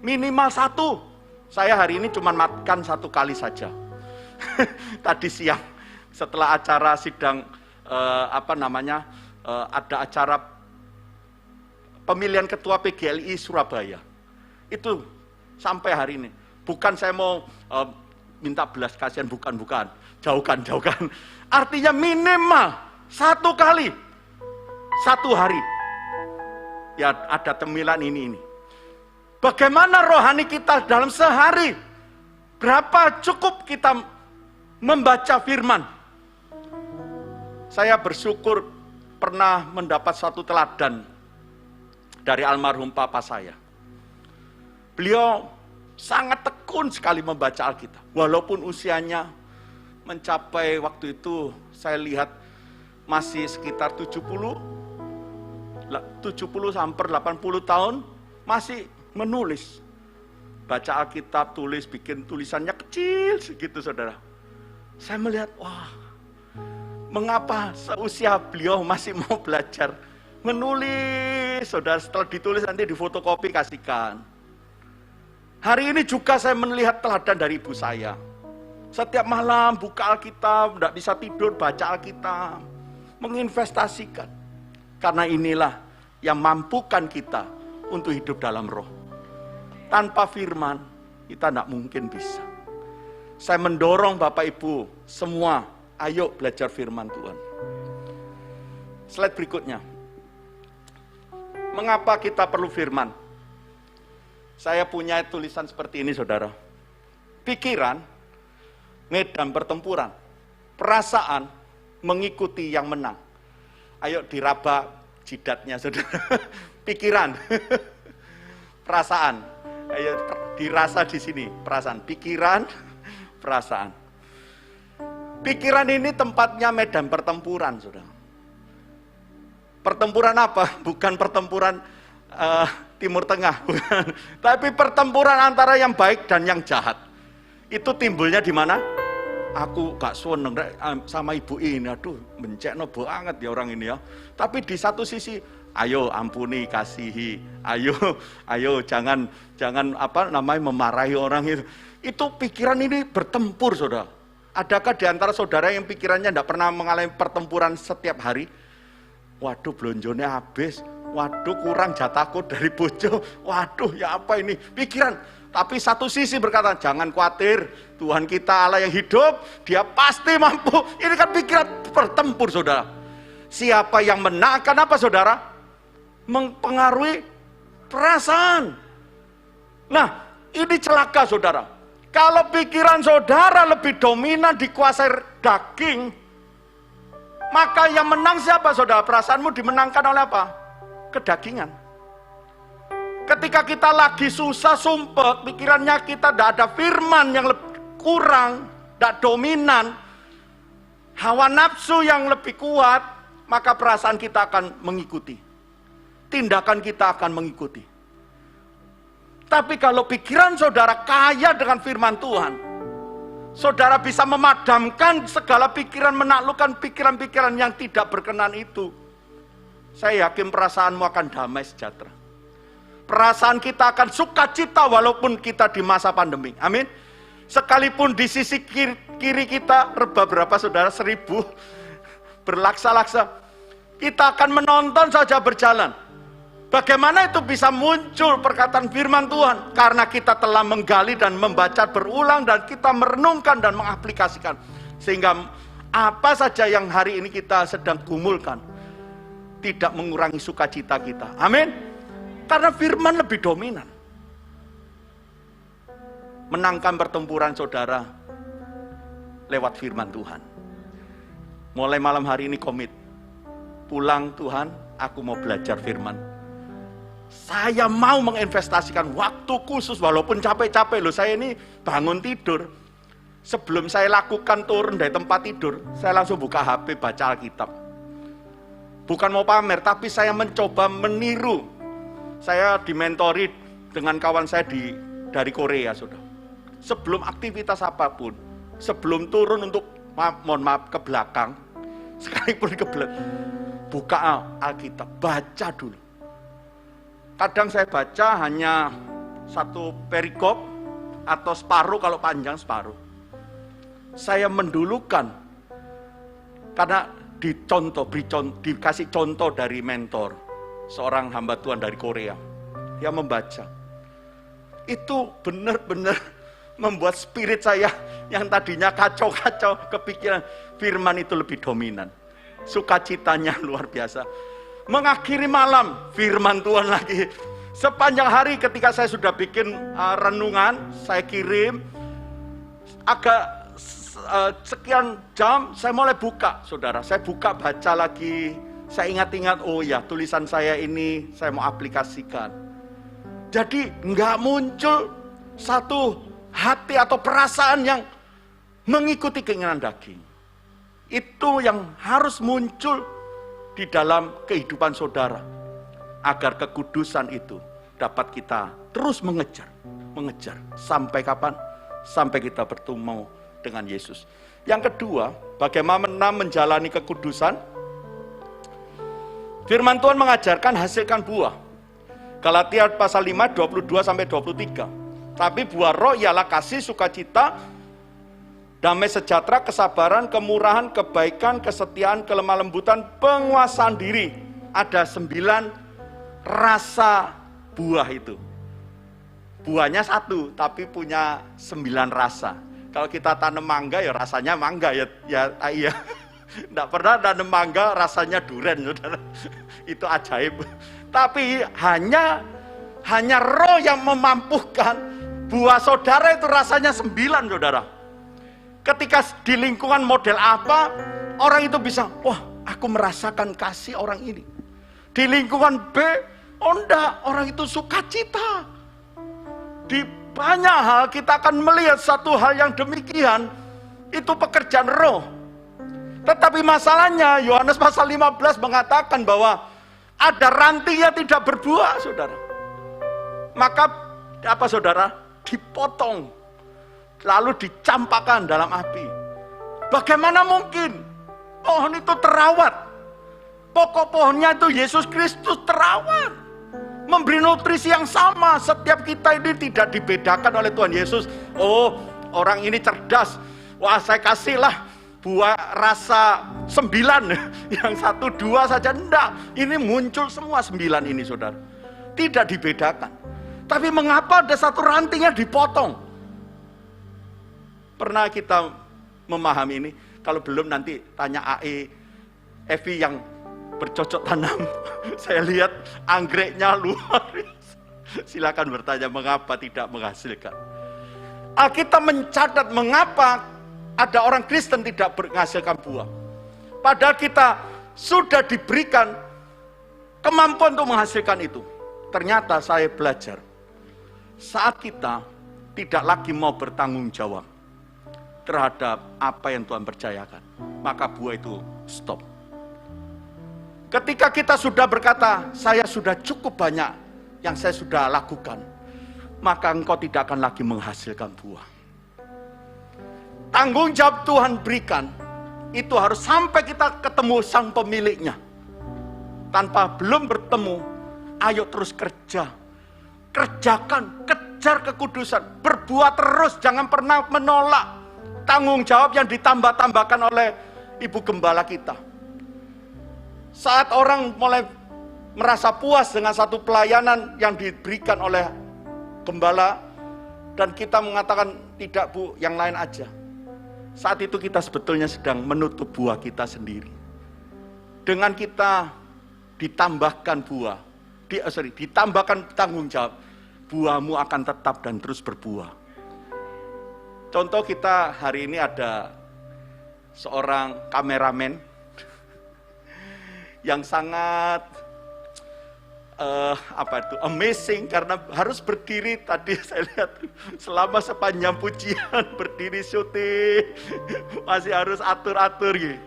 Minimal 1. Saya hari ini cuma makan 1 kali saja. Tadi siang setelah acara sidang ada acara pemilihan ketua PGLI Surabaya. Itu sampai hari ini. Bukan saya mau minta belas kasihan, bukan. Jauhkan. Artinya minimal 1 kali 1 hari. Ya ada cemilan ini. Bagaimana rohani kita dalam sehari? Berapa cukup kita membaca firman? Saya bersyukur pernah mendapat satu teladan dari almarhum papa saya. Beliau sangat tekun sekali membaca Alkitab. Walaupun usianya mencapai waktu itu saya lihat masih sekitar 70 sampai 80 tahun masih menulis. Baca Alkitab, tulis, bikin tulisannya kecil segitu saudara. Saya melihat, wah, mengapa seusia beliau masih mau belajar menulis, saudara. Setelah ditulis nanti difotokopi kasihkan. Hari ini juga saya melihat teladan dari ibu saya. Setiap malam buka Alkitab, tidak bisa tidur, baca Alkitab. Menginvestasikan. Karena inilah yang mampukan kita untuk hidup dalam roh. Tanpa firman, kita tidak mungkin bisa. Saya mendorong Bapak Ibu semua, ayo belajar firman Tuhan. Slide berikutnya. Mengapa kita perlu firman? Saya punya tulisan seperti ini, saudara. Pikiran, medan pertempuran. Perasaan, mengikuti yang menang. Ayo diraba jidatnya, saudara. Pikiran, perasaan. Ayo dirasa di sini, perasaan. Pikiran, perasaan. Pikiran ini tempatnya medan pertempuran, saudara. Pertempuran apa? Bukan pertempuran Timur Tengah, bukan. Tapi pertempuran antara yang baik dan yang jahat. Itu timbulnya di mana? Aku gak seneng sama ibu ini, aduh mencekno banget ya orang ini ya. Tapi di satu sisi, ayo ampuni, kasihi, ayo jangan memarahi orang itu. Itu pikiran ini bertempur, saudara. Adakah di antara saudara yang pikirannya tidak pernah mengalami pertempuran setiap hari? Waduh, belonjonya habis. Waduh, kurang jatahku dari bojo. Waduh, ya apa ini? Pikiran. Tapi satu sisi berkata, jangan khawatir. Tuhan kita Allah yang hidup. Dia pasti mampu. Ini kan pikiran bertempur, saudara. Siapa yang menang? Kenapa, saudara? Mempengaruhi perasaan. Nah, ini celaka, saudara. Kalau pikiran saudara lebih dominan dikuasai daging, maka yang menang siapa, saudara? Perasaanmu dimenangkan oleh apa? Kedagingan. Ketika kita lagi susah, sumpek, pikirannya kita tidak ada firman yang kurang, tidak dominan, hawa nafsu yang lebih kuat, maka perasaan kita akan mengikuti. Tindakan kita akan mengikuti. Tapi kalau pikiran saudara kaya dengan firman Tuhan, saudara bisa memadamkan segala pikiran, menaklukkan pikiran-pikiran yang tidak berkenan itu. Saya yakin perasaanmu akan damai sejahtera. Perasaan kita akan sukacita walaupun kita di masa pandemi. Amin. Sekalipun di sisi kiri kita rebah berapa, saudara? 1000 berlaksa-laksa. Kita akan menonton saja berjalan. Bagaimana itu bisa muncul perkataan firman Tuhan? Karena kita telah menggali dan membaca berulang dan kita merenungkan dan mengaplikasikan. Sehingga apa saja yang hari ini kita sedang gumulkan tidak mengurangi sukacita kita. Amin. Karena firman lebih dominan. Menangkan pertempuran saudara lewat firman Tuhan. Mulai malam hari ini komit. Pulang Tuhan, aku mau belajar firman. Saya mau menginvestasikan waktu khusus walaupun capek-capek loh. Saya ini bangun tidur. Sebelum saya lakukan turun dari tempat tidur, saya langsung buka HP baca Alkitab. Bukan mau pamer, tapi saya mencoba meniru. Saya dimentori dengan kawan saya dari Korea, saudara. Sebelum aktivitas apapun, sebelum turun untuk, mohon maaf, ke belakang, sekalipun ke belakang, buka Alkitab, baca dulu. Kadang saya baca hanya satu perikop atau separuh, kalau panjang separuh. Saya mendulukan karena dikasih contoh dari mentor, seorang hamba Tuhan dari Korea. Dia membaca. Itu benar-benar membuat spirit saya yang tadinya kacau-kacau kepikiran, firman itu lebih dominan. Sukacitanya luar biasa. Mengakhiri malam, firman Tuhan lagi. Sepanjang hari ketika saya sudah bikin renungan, saya kirim, agak sekian jam, saya mulai buka, saudara. Saya buka, baca lagi. Saya ingat-ingat, oh ya, tulisan saya ini, saya mau aplikasikan. Jadi, nggak muncul satu hati atau perasaan yang mengikuti keinginan daging. Itu yang harus muncul di dalam kehidupan saudara, agar kekudusan itu dapat kita terus mengejar sampai kapan? Sampai kita bertemu dengan Yesus. Yang kedua, bagaimana menjalani kekudusan? Firman Tuhan mengajarkan hasilkan buah. Galatia pasal 5 22-23. Tapi buah roh ialah kasih, sukacita, damai sejahtera, kesabaran, kemurahan, kebaikan, kesetiaan, kelemah lembutan, penguasaan diri. Ada 9 rasa buah itu. Buahnya satu, tapi punya 9 rasa. Kalau kita tanam mangga, ya rasanya mangga, ya iya. Tidak pernah tanam mangga rasanya durian, saudara. Itu ajaib. Tapi hanya roh yang memampukan buah saudara itu rasanya 9, saudara. Ketika di lingkungan model apa, orang itu bisa, wah, aku merasakan kasih orang ini. Di lingkungan B, oh enggak, orang itu sukacita. Di banyak hal kita akan melihat satu hal yang demikian, itu pekerjaan roh. Tetapi masalahnya, Yohanes pasal 15 mengatakan bahwa ada ranting yang tidak berbuah, saudara. Maka, apa saudara? Dipotong. Lalu dicampakkan dalam api. Bagaimana mungkin pohon itu terawat? Pokok pohonnya itu Yesus Kristus terawat. Memberi nutrisi yang sama. Setiap kita ini tidak dibedakan oleh Tuhan Yesus. Oh, orang ini cerdas. Wah, saya kasihlah buah rasa 9. Yang 1, 2 saja. Enggak. Ini muncul semua 9 ini, saudara. Tidak dibedakan. Tapi mengapa ada satu rantingnya dipotong? Pernah kita memahami ini? Kalau belum nanti tanya AE, Evi yang bercocok tanam. Saya lihat anggreknya luar biasa. Silakan bertanya mengapa tidak menghasilkan. Alkitab mencatat mengapa ada orang Kristen tidak menghasilkan buah. Padahal kita sudah diberikan kemampuan untuk menghasilkan itu. Ternyata saya belajar, saat kita tidak lagi mau bertanggung jawab terhadap apa yang Tuhan percayakan, maka buah itu stop. Ketika kita sudah berkata, saya sudah cukup banyak yang saya sudah lakukan, maka engkau tidak akan lagi menghasilkan buah. Tanggung jawab Tuhan berikan, itu harus sampai kita ketemu sang pemiliknya. Tanpa belum bertemu, ayo terus kerja. Kerjakan, kejar kekudusan, berbuat terus, jangan pernah menolak tanggung jawab yang ditambah-tambahkan oleh ibu gembala kita. Saat orang mulai merasa puas dengan satu pelayanan yang diberikan oleh gembala, dan kita mengatakan, tidak Bu, yang lain aja. Saat itu kita sebetulnya sedang menutup buah kita sendiri. Dengan kita ditambahkan buah, ditambahkan tanggung jawab, buahmu akan tetap dan terus berbuah. Contoh kita hari ini ada seorang kameramen yang sangat amazing, karena harus berdiri tadi saya lihat selama sepanjang pujian berdiri syuting, masih harus atur-atur gitu.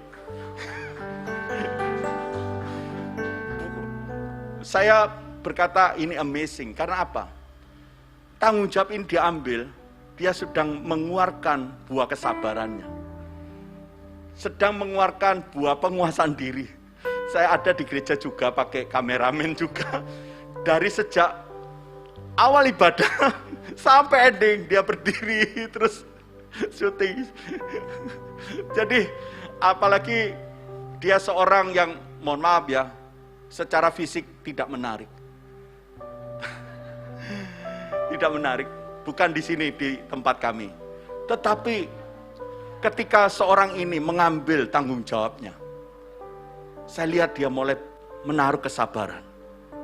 Saya berkata ini amazing karena apa? Tanggung jawab ini diambil, dia sedang mengeluarkan buah kesabarannya, sedang mengeluarkan buah penguasaan diri. Saya ada di gereja juga pakai kameramen juga. Dari sejak awal ibadah sampai ending dia berdiri terus syuting. Jadi apalagi dia seorang yang, mohon maaf ya, secara fisik tidak menarik. Tidak menarik, bukan di sini di tempat kami. Tetapi ketika seorang ini mengambil tanggung jawabnya, saya lihat dia mulai menaruh kesabaran.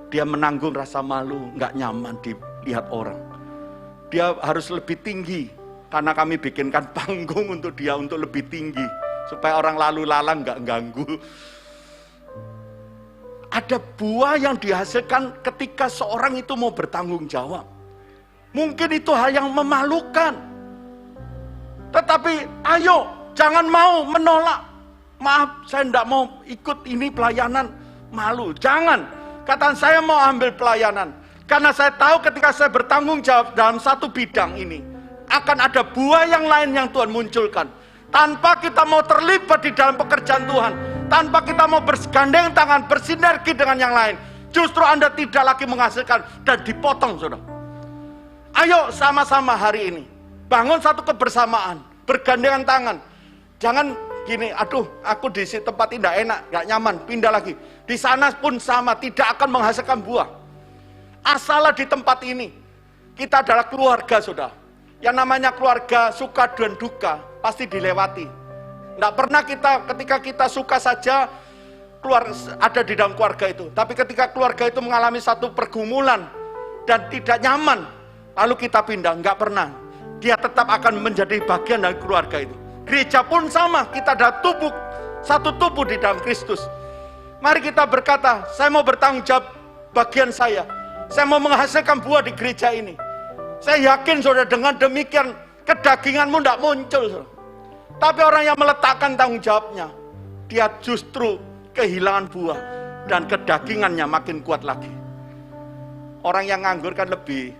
Dia menanggung rasa malu, nggak nyaman dilihat orang. Dia harus lebih tinggi, karena kami bikinkan panggung untuk dia untuk lebih tinggi, supaya orang lalu lalang nggak ganggu. Ada buah yang dihasilkan ketika seorang itu mau bertanggung jawab. Mungkin itu hal yang memalukan, tetapi ayo, jangan mau menolak. Maaf, saya tidak mau ikut ini pelayanan, malu. Jangan, katakan saya mau ambil pelayanan. Karena saya tahu ketika saya bertanggung jawab dalam satu bidang ini, akan ada buah yang lain yang Tuhan munculkan. Tanpa kita mau terlibat di dalam pekerjaan Tuhan, tanpa kita mau bergandeng tangan, bersinergi dengan yang lain, justru Anda tidak lagi menghasilkan dan dipotong, saudara. Ayo sama-sama hari ini, bangun satu kebersamaan, bergandengan tangan. Jangan gini, aduh aku di tempat ini tidak enak, tidak nyaman, pindah lagi. Di sana pun sama, tidak akan menghasilkan buah. Asalnya di tempat ini, kita adalah keluarga, saudara. Yang namanya keluarga, suka dan duka, pasti dilewati. Tidak pernah kita, ketika kita suka saja, keluar ada di dalam keluarga itu. Tapi ketika keluarga itu mengalami satu pergumulan, dan tidak nyaman, lalu kita pindah, nggak pernah. Dia tetap akan menjadi bagian dari keluarga itu. Gereja pun sama, kita adalah tubuh, satu tubuh di dalam Kristus. Mari kita berkata, saya mau bertanggung jawab bagian saya mau menghasilkan buah di gereja ini. Saya yakin saudara, dengan demikian kedaginganmu tidak muncul, saudara. Tapi orang yang meletakkan tanggung jawabnya, dia justru kehilangan buah dan kedagingannya makin kuat lagi. Orang yang nganggur kan lebih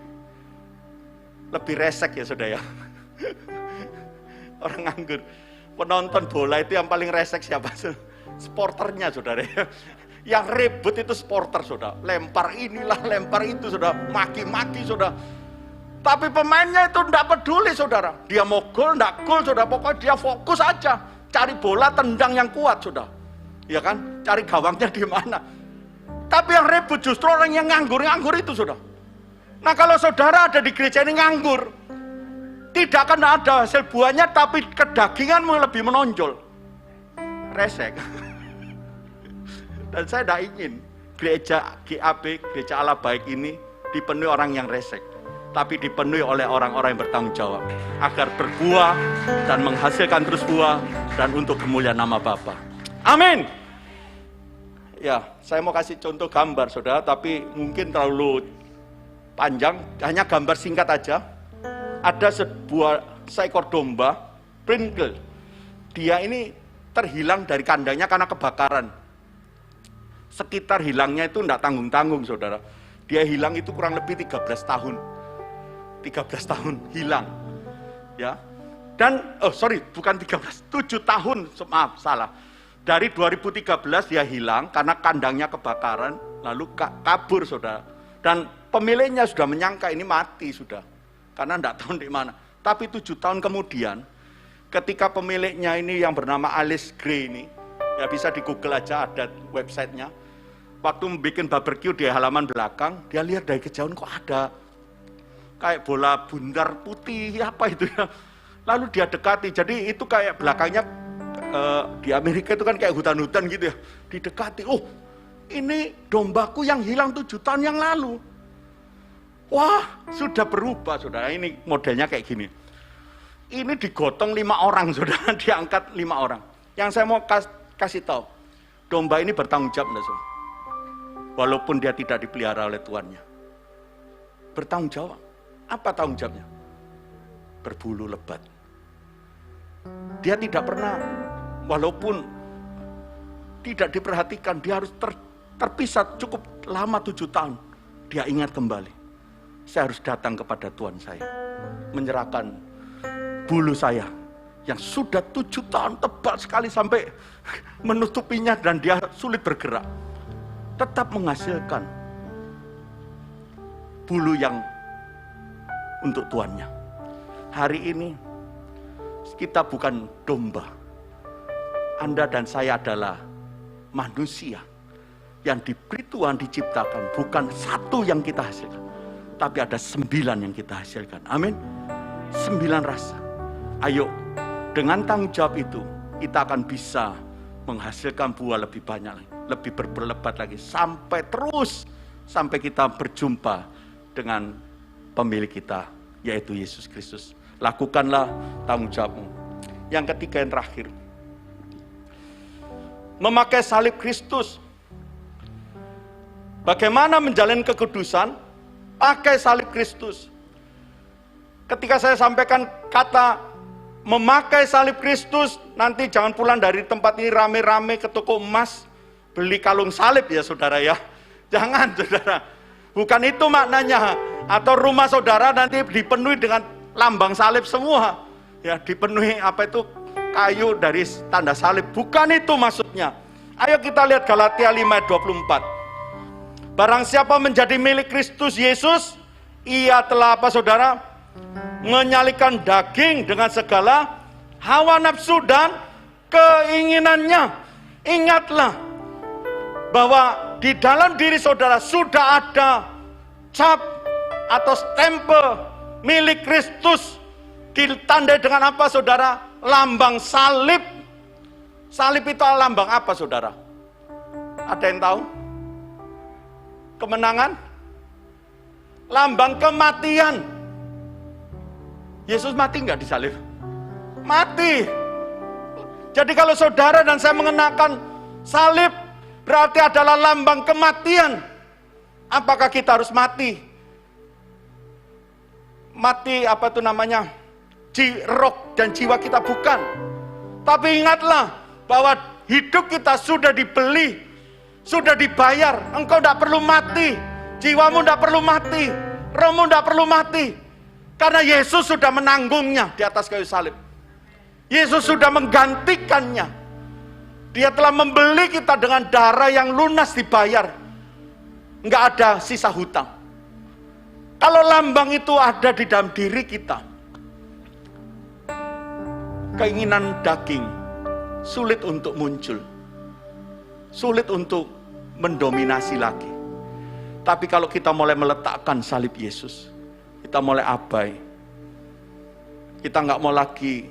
resek ya saudara ya. Orang nganggur, penonton bola itu yang paling resek siapa? Sporternya saudara ya. Yang ribut itu sporter saudara. Lempar inilah, lempar itu saudara. Maki-maki saudara. Tapi pemainnya itu tidak peduli saudara. Dia mau gol, tidak gol saudara. Pokoknya dia fokus aja. Cari bola, tendang yang kuat saudara. Ya kan? Cari gawangnya di mana. Tapi yang ribut justru orang yang nganggur itu saudara. Nah kalau saudara ada di gereja ini nganggur, tidak akan ada hasil buahnya, tapi kedaginganmu lebih menonjol. Resek. Dan saya tidak ingin gereja GAB, gereja Allah Baik ini dipenuhi orang yang resek, tapi dipenuhi oleh orang-orang yang bertanggung jawab, agar berbuah dan menghasilkan terus buah, dan untuk kemuliaan nama Bapa. Amin. Ya, saya mau kasih contoh gambar saudara, tapi mungkin terlalu panjang, hanya gambar singkat aja. Ada seekor domba, Pringle. Dia ini terhilang dari kandangnya karena kebakaran. Sekitar hilangnya itu tidak tanggung-tanggung saudara. Dia hilang itu kurang lebih 13 tahun. 13 tahun hilang. Ya. Dan, bukan 13, 7 tahun, maaf salah. Dari 2013 dia hilang karena kandangnya kebakaran, lalu kabur saudara. Dan pemiliknya sudah menyangka ini mati sudah. Karena tidak tahu di mana. Tapi 7 tahun kemudian, ketika pemiliknya ini yang bernama Alice Gray ini, ya bisa di Google aja, ada websitenya. waktu bikin barbecue di halaman belakang, dia lihat dari kejauhan kok ada kayak bola bundar putih, apa itu ya. Lalu dia dekati, jadi itu kayak belakangnya di Amerika itu kan kayak hutan-hutan gitu ya. Didekati, oh ini dombaku yang hilang 7 tahun yang lalu. Wah, sudah berubah, saudara. Ini modelnya kayak gini. Ini digotong 5 orang, saudara. Diangkat 5 orang. Yang saya mau kasih tahu, domba ini bertanggung jawab, saudara. Walaupun dia tidak dipelihara oleh tuannya. Bertanggung jawab. Apa tanggung jawabnya? Berbulu lebat. Dia tidak pernah, walaupun tidak diperhatikan, dia harus terpisah cukup lama 7 tahun. Dia ingat kembali. Saya harus datang kepada Tuhan saya, menyerahkan bulu saya yang sudah 7 tahun tebal sekali sampai menutupinya dan dia sulit bergerak. Tetap menghasilkan bulu yang untuk tuannya. Hari ini kita bukan domba. Anda dan saya adalah manusia yang diberi Tuhan diciptakan, bukan 1 yang kita hasilkan, tapi ada 9 yang kita hasilkan. Amin. 9 rasa. Ayo, dengan tanggung jawab itu, kita akan bisa menghasilkan buah lebih banyak lagi, lebih berlebat lagi, sampai kita berjumpa dengan pemilik kita, yaitu Yesus Kristus. Lakukanlah tanggung jawabmu. Yang ketiga, yang terakhir, memakai salib Kristus. Bagaimana menjalani kekudusan? Pakai salib Kristus. Ketika saya sampaikan kata memakai salib Kristus, nanti jangan pulang dari tempat ini rame-rame ke toko emas beli kalung salib ya saudara ya. Jangan saudara. Bukan itu maknanya. Atau rumah saudara nanti dipenuhi dengan lambang salib semua. Ya, dipenuhi apa itu kayu dari tanda salib. Bukan itu maksudnya. Ayo kita lihat Galatia 5 ayat 24. Barang siapa menjadi milik Kristus Yesus, ia telah apa saudara? Menyalibkan daging dengan segala hawa nafsu dan keinginannya. Ingatlah bahwa di dalam diri saudara sudah ada cap atau stempel milik Kristus. Ditandai dengan apa saudara? Lambang salib. Salib itu lambang apa saudara? Ada yang tahu? Kemenangan, lambang kematian. Yesus mati nggak di salib? Mati. Jadi kalau saudara dan saya mengenakan salib, berarti adalah lambang kematian. Apakah kita harus mati? Mati apa itu namanya? Roh dan jiwa kita bukan. Tapi ingatlah bahwa hidup kita sudah dibeli, sudah dibayar. Engkau tidak perlu mati, jiwamu tidak perlu mati, rohmu tidak perlu mati, karena Yesus sudah menanggungnya di atas kayu salib. Yesus sudah menggantikannya. Dia telah membeli kita dengan darah yang lunas dibayar. Enggak ada sisa hutang. Kalau lambang itu ada di dalam diri kita, keinginan daging sulit untuk muncul, sulit untuk mendominasi lagi. Tapi kalau kita mulai meletakkan salib Yesus, kita mulai abai, kita nggak mau lagi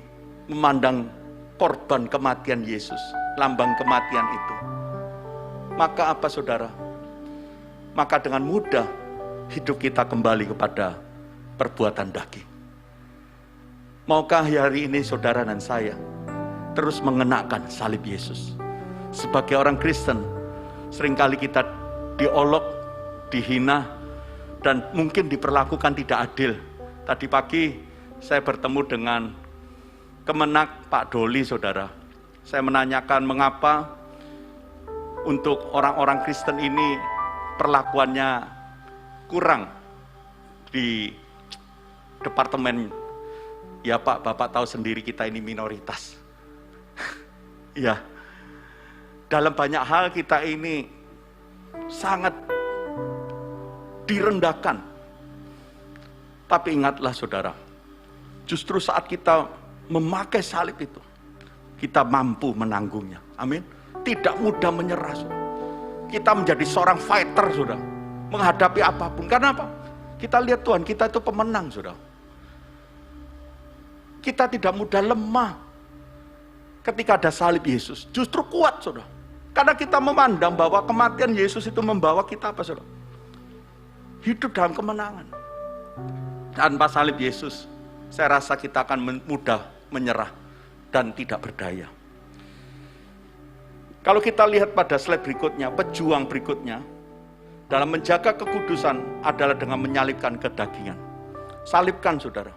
memandang korban kematian Yesus, lambang kematian itu, maka apa saudara? Maka dengan mudah hidup kita kembali kepada perbuatan daging. Maukah hari ini saudara dan saya terus mengenakan salib Yesus? Sebagai orang Kristen, seringkali kita diolok, dihina, dan mungkin diperlakukan tidak adil. Tadi pagi saya bertemu dengan Kemenak Pak Doli, saudara. Saya menanyakan mengapa untuk orang-orang Kristen ini perlakuannya kurang di departemen. Ya Pak, Bapak tahu sendiri kita ini minoritas. Ya, dalam banyak hal kita ini sangat direndahkan. Tapi ingatlah saudara, justru saat kita memakai salib itu, kita mampu menanggungnya. Amin. Tidak mudah menyerah. kita menjadi seorang fighter, saudara, menghadapi apapun. Karena apa? Kita lihat Tuhan, kita itu pemenang, saudara. Kita tidak mudah lemah ketika ada salib Yesus. Justru kuat, saudara. Karena kita memandang bahwa kematian Yesus itu membawa kita apa, saudara? Hidup dalam kemenangan. Tanpa salib Yesus, saya rasa kita akan mudah menyerah dan tidak berdaya. Kalau kita lihat pada slide berikutnya, pejuang berikutnya, dalam menjaga kekudusan adalah dengan menyalibkan kedagingan. Salibkan, saudara.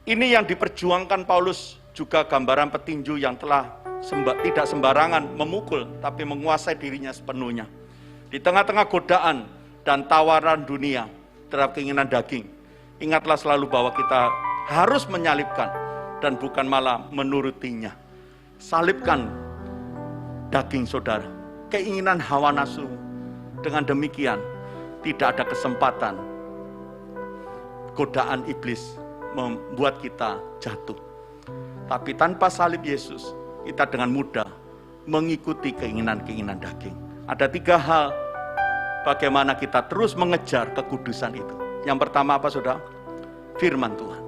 Ini yang diperjuangkan Paulus, juga gambaran petinju yang telah tidak sembarangan memukul, tapi menguasai dirinya sepenuhnya. Di tengah-tengah godaan dan tawaran dunia terhadap keinginan daging, ingatlah selalu bahwa kita harus menyalibkan dan bukan malah menurutinya. Salibkan daging, saudara, keinginan hawa nafsu. Dengan demikian tidak ada kesempatan godaan iblis membuat kita jatuh. Tapi tanpa salib Yesus, kita dengan mudah mengikuti keinginan-keinginan daging. Ada 3 hal bagaimana kita terus mengejar kekudusan itu. Yang pertama apa, saudara? Firman Tuhan.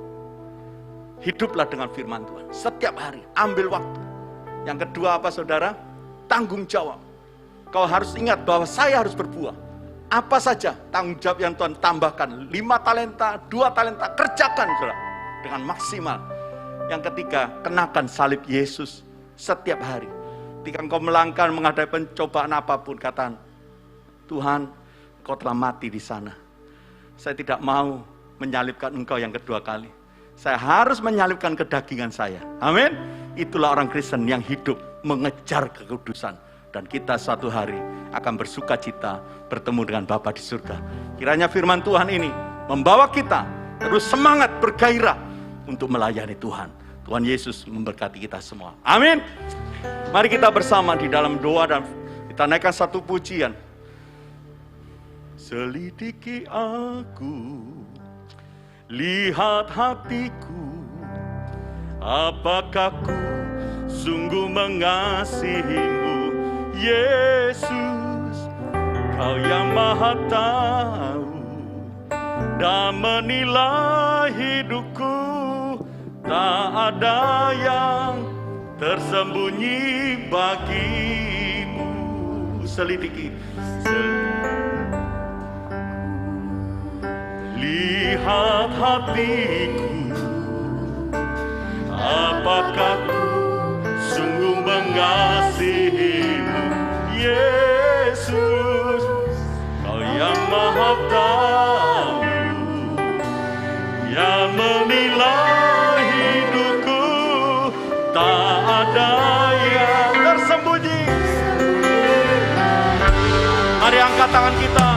Hiduplah dengan firman Tuhan setiap hari, ambil waktu. Yang kedua apa, saudara? Tanggung jawab. Kau harus ingat bahwa saya harus berbuah. Apa saja tanggung jawab yang Tuhan tambahkan, 5 talenta, 2 talenta, kerjakan, saudara, dengan maksimal. Yang ketiga, kenakan salib Yesus setiap hari. Ketika engkau melangkah menghadapi pencobaan apapun, katakan, Tuhan, Engkau telah mati di sana. Saya tidak mau menyalibkan Engkau yang kedua kali. Saya harus menyalibkan kedagingan saya. Amin. Itulah orang Kristen yang hidup mengejar kekudusan. Dan kita suatu hari akan bersuka cita bertemu dengan Bapa di surga. Kiranya firman Tuhan ini membawa kita terus semangat, bergairah untuk melayani Tuhan. Tuhan Yesus memberkati kita semua. Amin. Mari kita bersama di dalam doa dan kita naikkan satu pujian. Selidiki aku, lihat hatiku, apakah ku sungguh mengasihimu, Yesus, Kau yang Maha Tahu dan menilai hidupku. Tak ada yang tersembunyi bagimu. Selidiki. Lihat hatiku, apakah ku sungguh mengasihimu, Yesus, Kau yang Maha Tahu, yang menilai hidupku. Tak ada yang tersembunyi. Mari angkat tangan kita.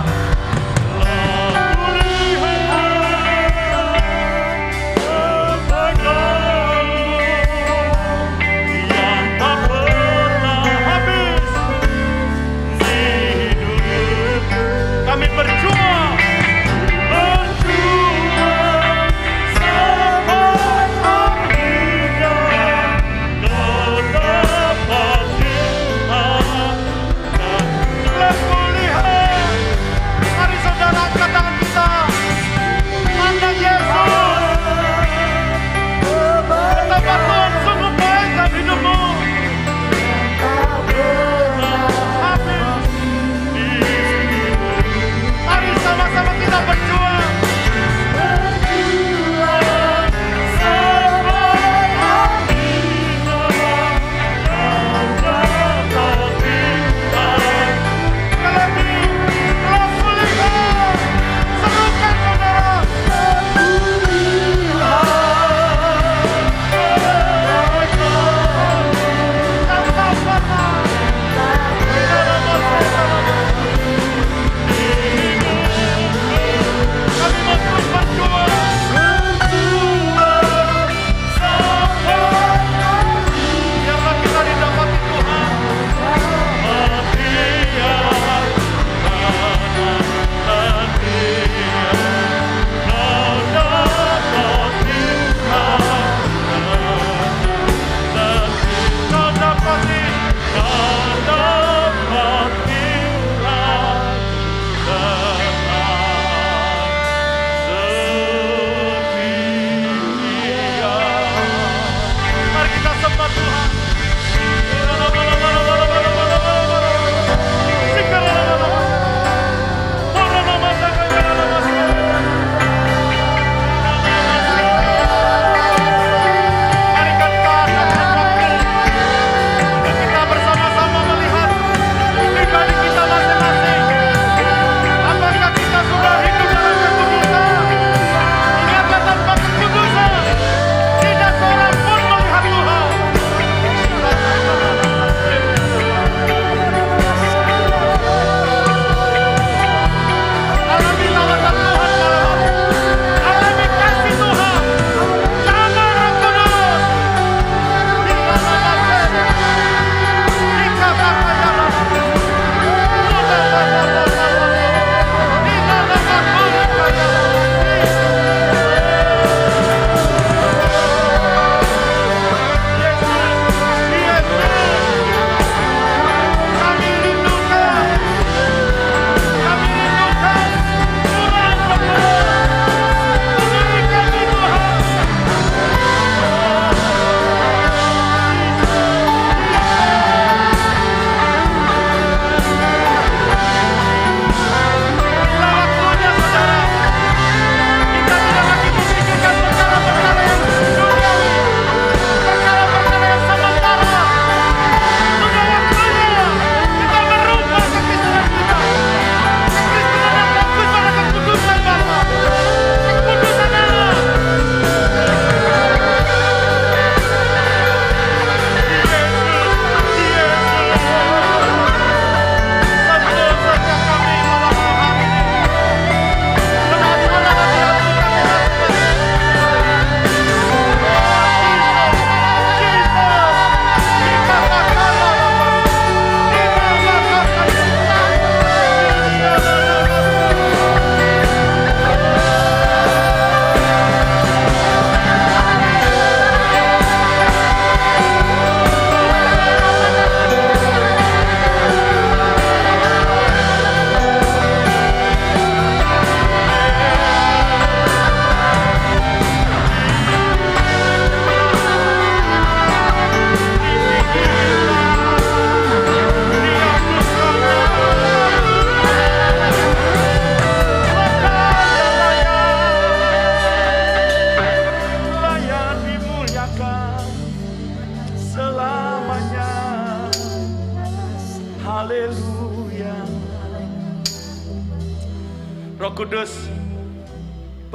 Kudus,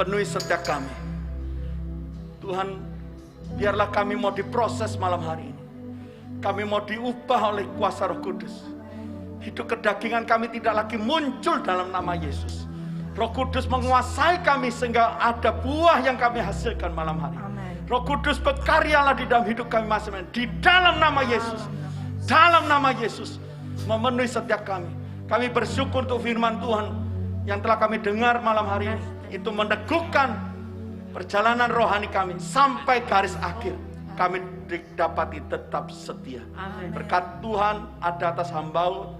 penuhi setiap kami. Tuhan, biarlah kami mau diproses malam hari ini. Kami mau diubah oleh kuasa Roh Kudus. Hidup kedagingan kami tidak lagi muncul dalam nama Yesus. Roh Kudus menguasai kami sehingga ada buah yang kami hasilkan malam hari. Amen. Roh Kudus berkaryalah di dalam hidup kami masing-masing. Di dalam nama Yesus. Dalam nama Yesus. Memenuhi setiap kami. Kami bersyukur untuk firman Tuhan yang telah kami dengar malam hari ini. Itu meneguhkan perjalanan rohani kami sampai garis akhir. Kami didapati tetap setia. Berkat Tuhan ada atas hamba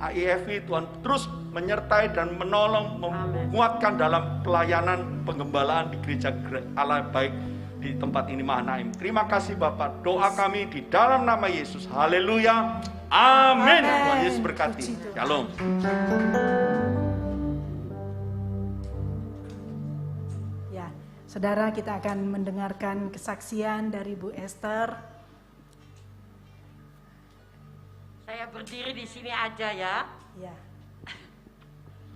AIFI, Tuhan terus menyertai dan menolong, menguatkan dalam pelayanan penggembalaan di gereja Allah baik di tempat ini Mahanaim. Terima kasih Bapak, doa kami di dalam nama Yesus. Haleluya, amin. Tuhan Yesus berkati. Shalom. Ya, saudara, kita akan mendengarkan kesaksian dari Bu Esther. Saya berdiri di sini aja ya. Ya.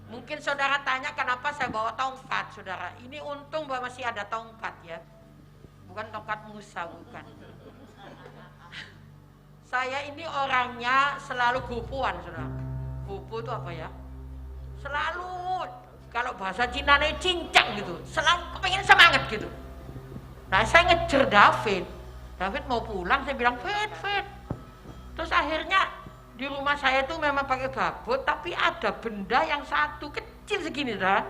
Mungkin saudara tanya kenapa saya bawa tongkat, saudara. Ini untung bahwa masih ada tongkat ya. Bukan tongkat Musa, bukan. Saya ini orangnya selalu gupuan, saudara. Gupu itu apa ya? Selalu, kalau bahasa Cina ini cincang gitu. Selalu kepengen semangat gitu. Nah, saya ngejar David. David mau pulang, saya bilang, Fit. Terus akhirnya di rumah saya itu memang pakai babut, tapi ada benda yang satu kecil segini, saudara,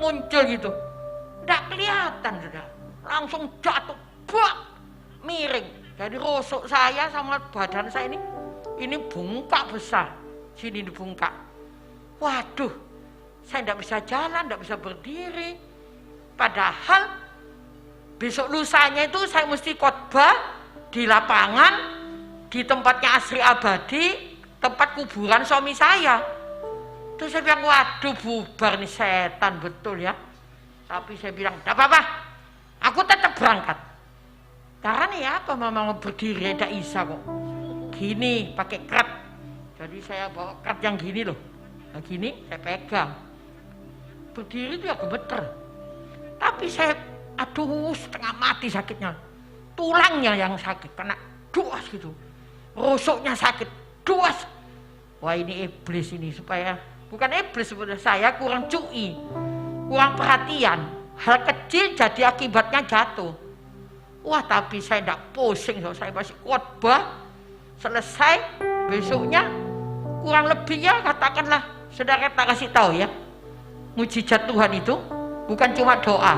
muncul gitu, nggak kelihatan, saudara, langsung jatuh, bak, miring. Jadi rusuk saya sama badan saya ini bungkak besar, sini dibungkak. Waduh, saya nggak bisa jalan, nggak bisa berdiri. Padahal besok lusanya itu saya mesti khotbah di lapangan, di tempatnya Asri Abadi, tempat kuburan suami saya. Terus saya bilang, waduh bubar nih setan betul ya. Tapi saya bilang, tidak apa-apa, aku tetap berangkat. Karena nih apa mama mau berdiri, tidak bisa kok. Gini, pakai krat. Jadi saya bawa krat yang gini loh. Nah gini, saya pegang. Berdiri itu ya gemeter. Tapi saya, aduh setengah mati sakitnya. Tulangnya yang sakit, kena duas gitu. Rusuknya sakit, duas. Wah ini iblis ini, supaya bukan iblis sebenarnya, saya kurang cu'i, kurang perhatian. Hal kecil jadi akibatnya jatuh. Wah tapi saya tidak pusing, saya masih khotbah. Selesai besoknya kurang lebih ya katakanlah, saudara kita kasih tahu ya, mujizat Tuhan itu bukan cuma doa.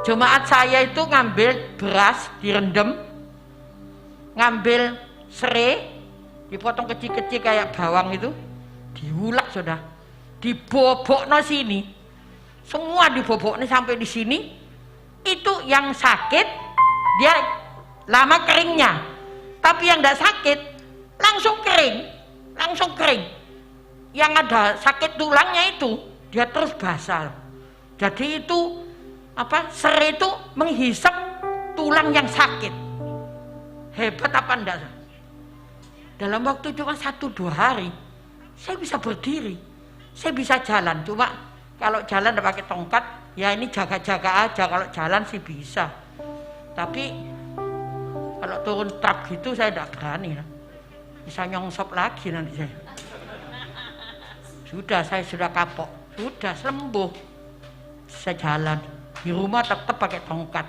Jemaat saya itu ngambil beras direndam, ngambil serai, dipotong kecil-kecil kayak bawang itu, diulek sudah, dibobokno sini, semua dibobokno sampai di sini. Itu yang sakit dia lama keringnya, tapi yang tidak sakit langsung kering. Yang ada sakit tulangnya itu dia terus basah. Jadi itu apa? Serai itu menghisap tulang yang sakit. Hebat apa enggak? Dalam waktu cuma 1-2 hari saya bisa berdiri, saya bisa jalan. Cuma kalau jalan tidak pakai tongkat, ya ini jaga-jaga aja. Kalau jalan sih bisa, tapi kalau turun truk gitu saya tidak berani. Bisa nyongsop lagi nanti saya. Saya sudah kapok, sudah sembuh, saya jalan. Di rumah tetap pakai tongkat.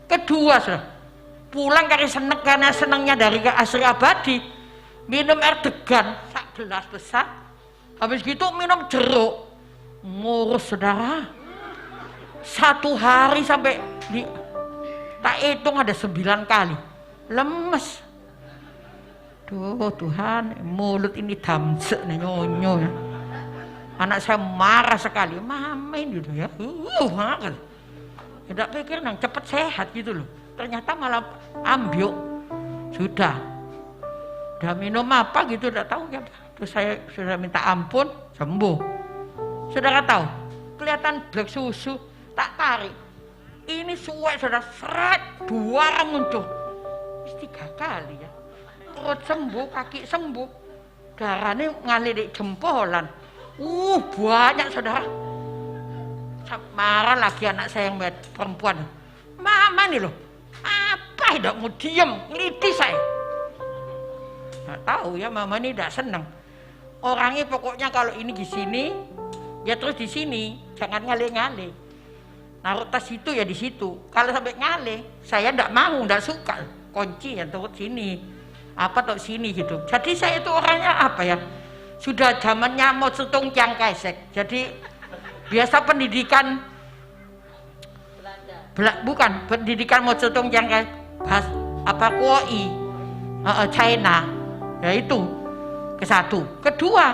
Kedua sudah pulang karena senangnya dari Asri Abadi, minum air degan sak gelas besar, habis gitu minum jeruk, ngurus saudara. 1 hari sampai tak hitung ada 9 kali, lemes. Duh Tuhan, mulut ini damsek nih nyonyo ya. Anak saya marah sekali, mama ini gitu ya, marah. Tidak pikir nang cepet sehat gitu loh. Ternyata malah ambyuk. Sudah minum apa gitu tidak tahu ya. Terus saya sudah minta ampun, sembuh. Saudara tahu, kelihatan black susu, tak tarik. Ini suwe sudah seret, 2 muncul. 3 kali ya. Perut sembuh, kaki sembuh. Darahnya ngalir di jempolan. Banyak saudara. Marah lagi anak saya yang perempuan. Mama nih loh, apa tidak mau diem, ngeliti saya. Nggak tahu ya, mama ini tidak senang. Orangnya pokoknya kalau ini di sini, ya terus di sini, jangan ngale-ngale. Naruh tas itu ya di situ. Kalau sampai ngale, saya tidak mau, tidak suka. Kunci ya turut sini, apa atau sini gitu. Jadi saya itu orangnya apa ya? Sudah zamannya mau setung Chiang Kai-shek. Jadi biasa pendidikan bukan pendidikan mau setung Chiang Kai, apa KUI, China, ya itu ke satu. Kedua,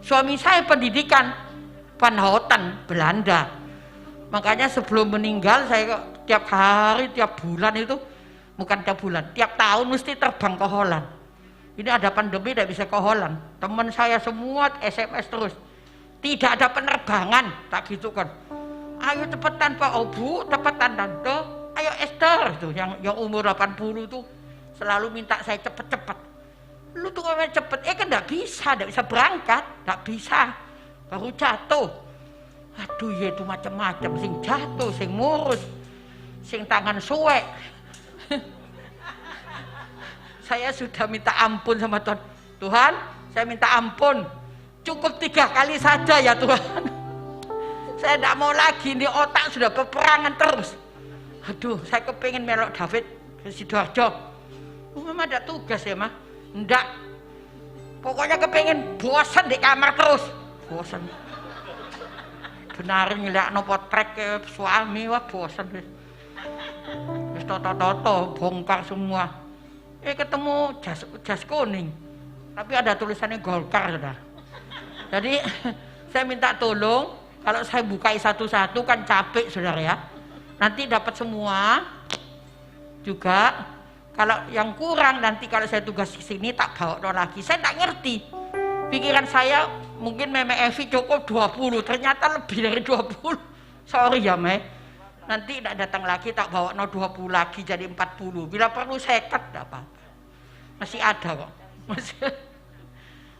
suami saya pendidikan Van Houten Belanda. Makanya sebelum meninggal saya tiap hari, tiap bulan itu, bukan tiap bulan, tiap tahun mesti terbang ke Holland. Ini ada pandemi tidak bisa ke Holland. Teman saya semua SMS terus. Tidak ada penerbangan, tak gitu kan. Ayo cepetan Pak Obu, cepetan Tante. Ayo Esther itu yang umur 80 tuh selalu minta saya cepet-cepet. Lu tuh ngomong cepet, kan tidak bisa berangkat, tidak bisa. Baru jatuh. Aduh ya itu macam-macam, sing jatuh, sing murus, sing tangan suwek. Saya sudah minta ampun sama Tuhan. Tuhan, saya minta ampun. Cukup 3 kali saja ya Tuhan. Saya tidak mau lagi, ini otak sudah peperangan terus. Aduh, saya kepingin melok David ke Sidoarjo. Mama ada tugas ya mah? Enggak. Pokoknya kepingin bosan di kamar terus. Bosan. Benar ngeliat potret ke suami, wah bosan. Terus toto-toto, bongkar semua. Ketemu jas kuning. Tapi ada tulisannya Golkar sudah. Jadi saya minta tolong, kalau saya bukai satu-satu kan capek saudara ya. Nanti dapat semua juga. Kalau yang kurang nanti kalau saya tugas di sini tak bawa lagi. Saya tak ngerti. Pikiran saya mungkin Meme Evi cukup 20, ternyata lebih dari 20. Sorry ya Me. Nanti tidak datang lagi tak bawa 20 lagi jadi 40. Bila perlu saya cut tidak apa-apa. Masih ada kok. Masih.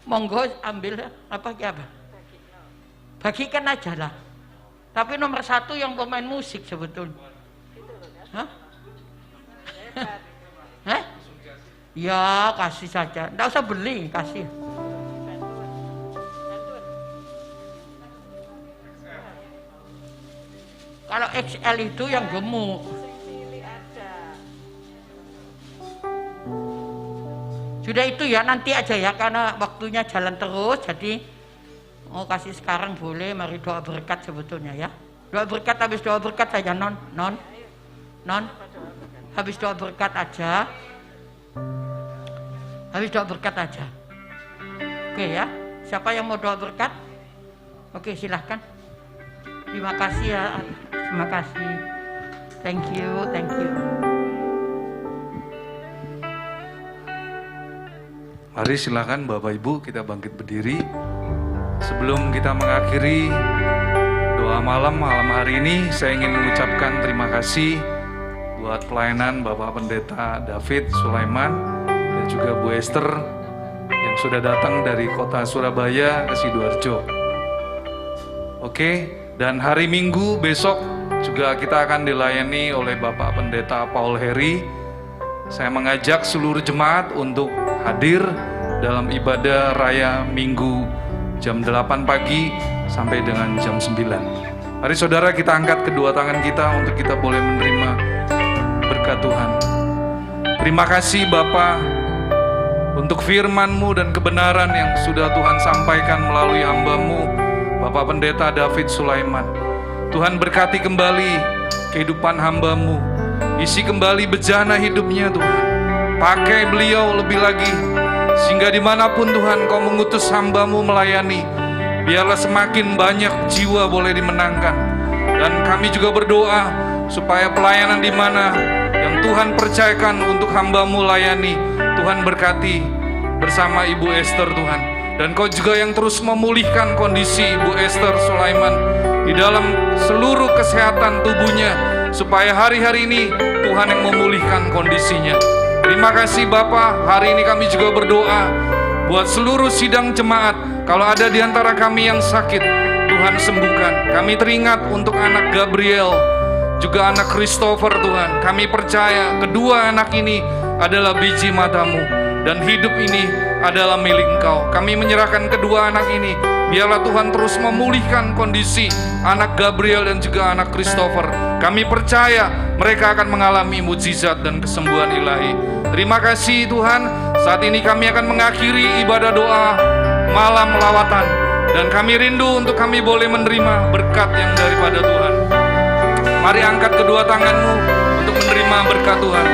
Monggo ambil apa. Bagikan aja lah. Tapi nomor 1 yang pemain musik sebetulnya. Hah? Ya kasih saja. Nggak usah beli, kasih. Kalau XL itu yang gemuk. Sudah itu ya, nanti aja ya, karena waktunya jalan terus. Jadi mau kasih sekarang boleh, mari doa berkat sebetulnya ya. Doa berkat, habis doa berkat saja non. Habis doa berkat aja. Habis doa berkat aja. Oke ya, siapa yang mau doa berkat? Oke silahkan. Terima kasih ya, terima kasih. Thank you. Mari silakan Bapak Ibu kita bangkit berdiri. Sebelum kita mengakhiri doa malam hari ini, saya ingin mengucapkan terima kasih buat pelayanan Bapak Pendeta David Sulaiman dan juga Bu Esther yang sudah datang dari kota Surabaya ke Sidoarjo. Oke, dan hari Minggu besok juga kita akan dilayani oleh Bapak Pendeta Paul Heri. Saya mengajak seluruh jemaat untuk hadir dalam ibadah raya Minggu jam 8 pagi sampai dengan jam 9. Mari saudara kita angkat kedua tangan kita untuk kita boleh menerima berkat Tuhan. Terima kasih Bapa untuk firman-Mu dan kebenaran yang sudah Tuhan sampaikan melalui hamba-Mu Bapak Pendeta David Sulaiman. Tuhan berkati kembali kehidupan hamba-Mu, isi kembali bejana hidupnya Tuhan. Pakai beliau lebih lagi, sehingga dimanapun Tuhan Kau mengutus hamba-Mu melayani, biarlah semakin banyak jiwa boleh dimenangkan. Dan kami juga berdoa supaya pelayanan di mana yang Tuhan percayakan untuk hamba-Mu layani, Tuhan berkati bersama Ibu Esther Tuhan. Dan Kau juga yang terus memulihkan kondisi Ibu Esther Sulaiman di dalam seluruh kesehatan tubuhnya, supaya hari-hari ini Tuhan yang memulihkan kondisinya. Terima kasih Bapak. Hari ini kami juga berdoa buat seluruh sidang jemaat Kalau ada di antara kami yang sakit, Tuhan sembuhkan. Kami teringat untuk anak Gabriel, juga anak Christopher Tuhan. Kami percaya kedua anak ini adalah biji matamu, dan hidup ini adalah milik Engkau. Kami menyerahkan kedua anak ini. Biarlah Tuhan terus memulihkan kondisi anak Gabriel dan juga anak Christopher. Kami percaya mereka akan mengalami mujizat dan kesembuhan ilahi. Terima kasih Tuhan. Saat ini kami akan mengakhiri ibadah doa malam lawatan, dan kami rindu untuk kami boleh menerima berkat yang daripada Tuhan. Mari angkat kedua tanganmu untuk menerima berkat Tuhan.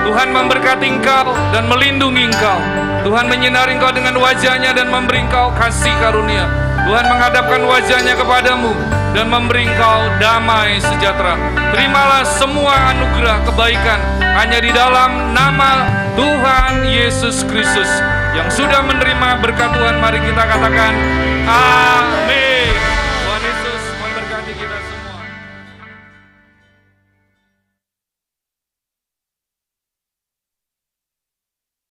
Tuhan memberkati engkau dan melindungi engkau. Tuhan menyinari engkau dengan wajahnya dan memberi engkau kasih karunia. Tuhan menghadapkan wajahnya kepadamu dan memberi engkau damai sejahtera. Terimalah semua anugerah kebaikan hanya di dalam nama Tuhan Yesus Kristus. Yang sudah menerima berkat Tuhan, mari kita katakan amin.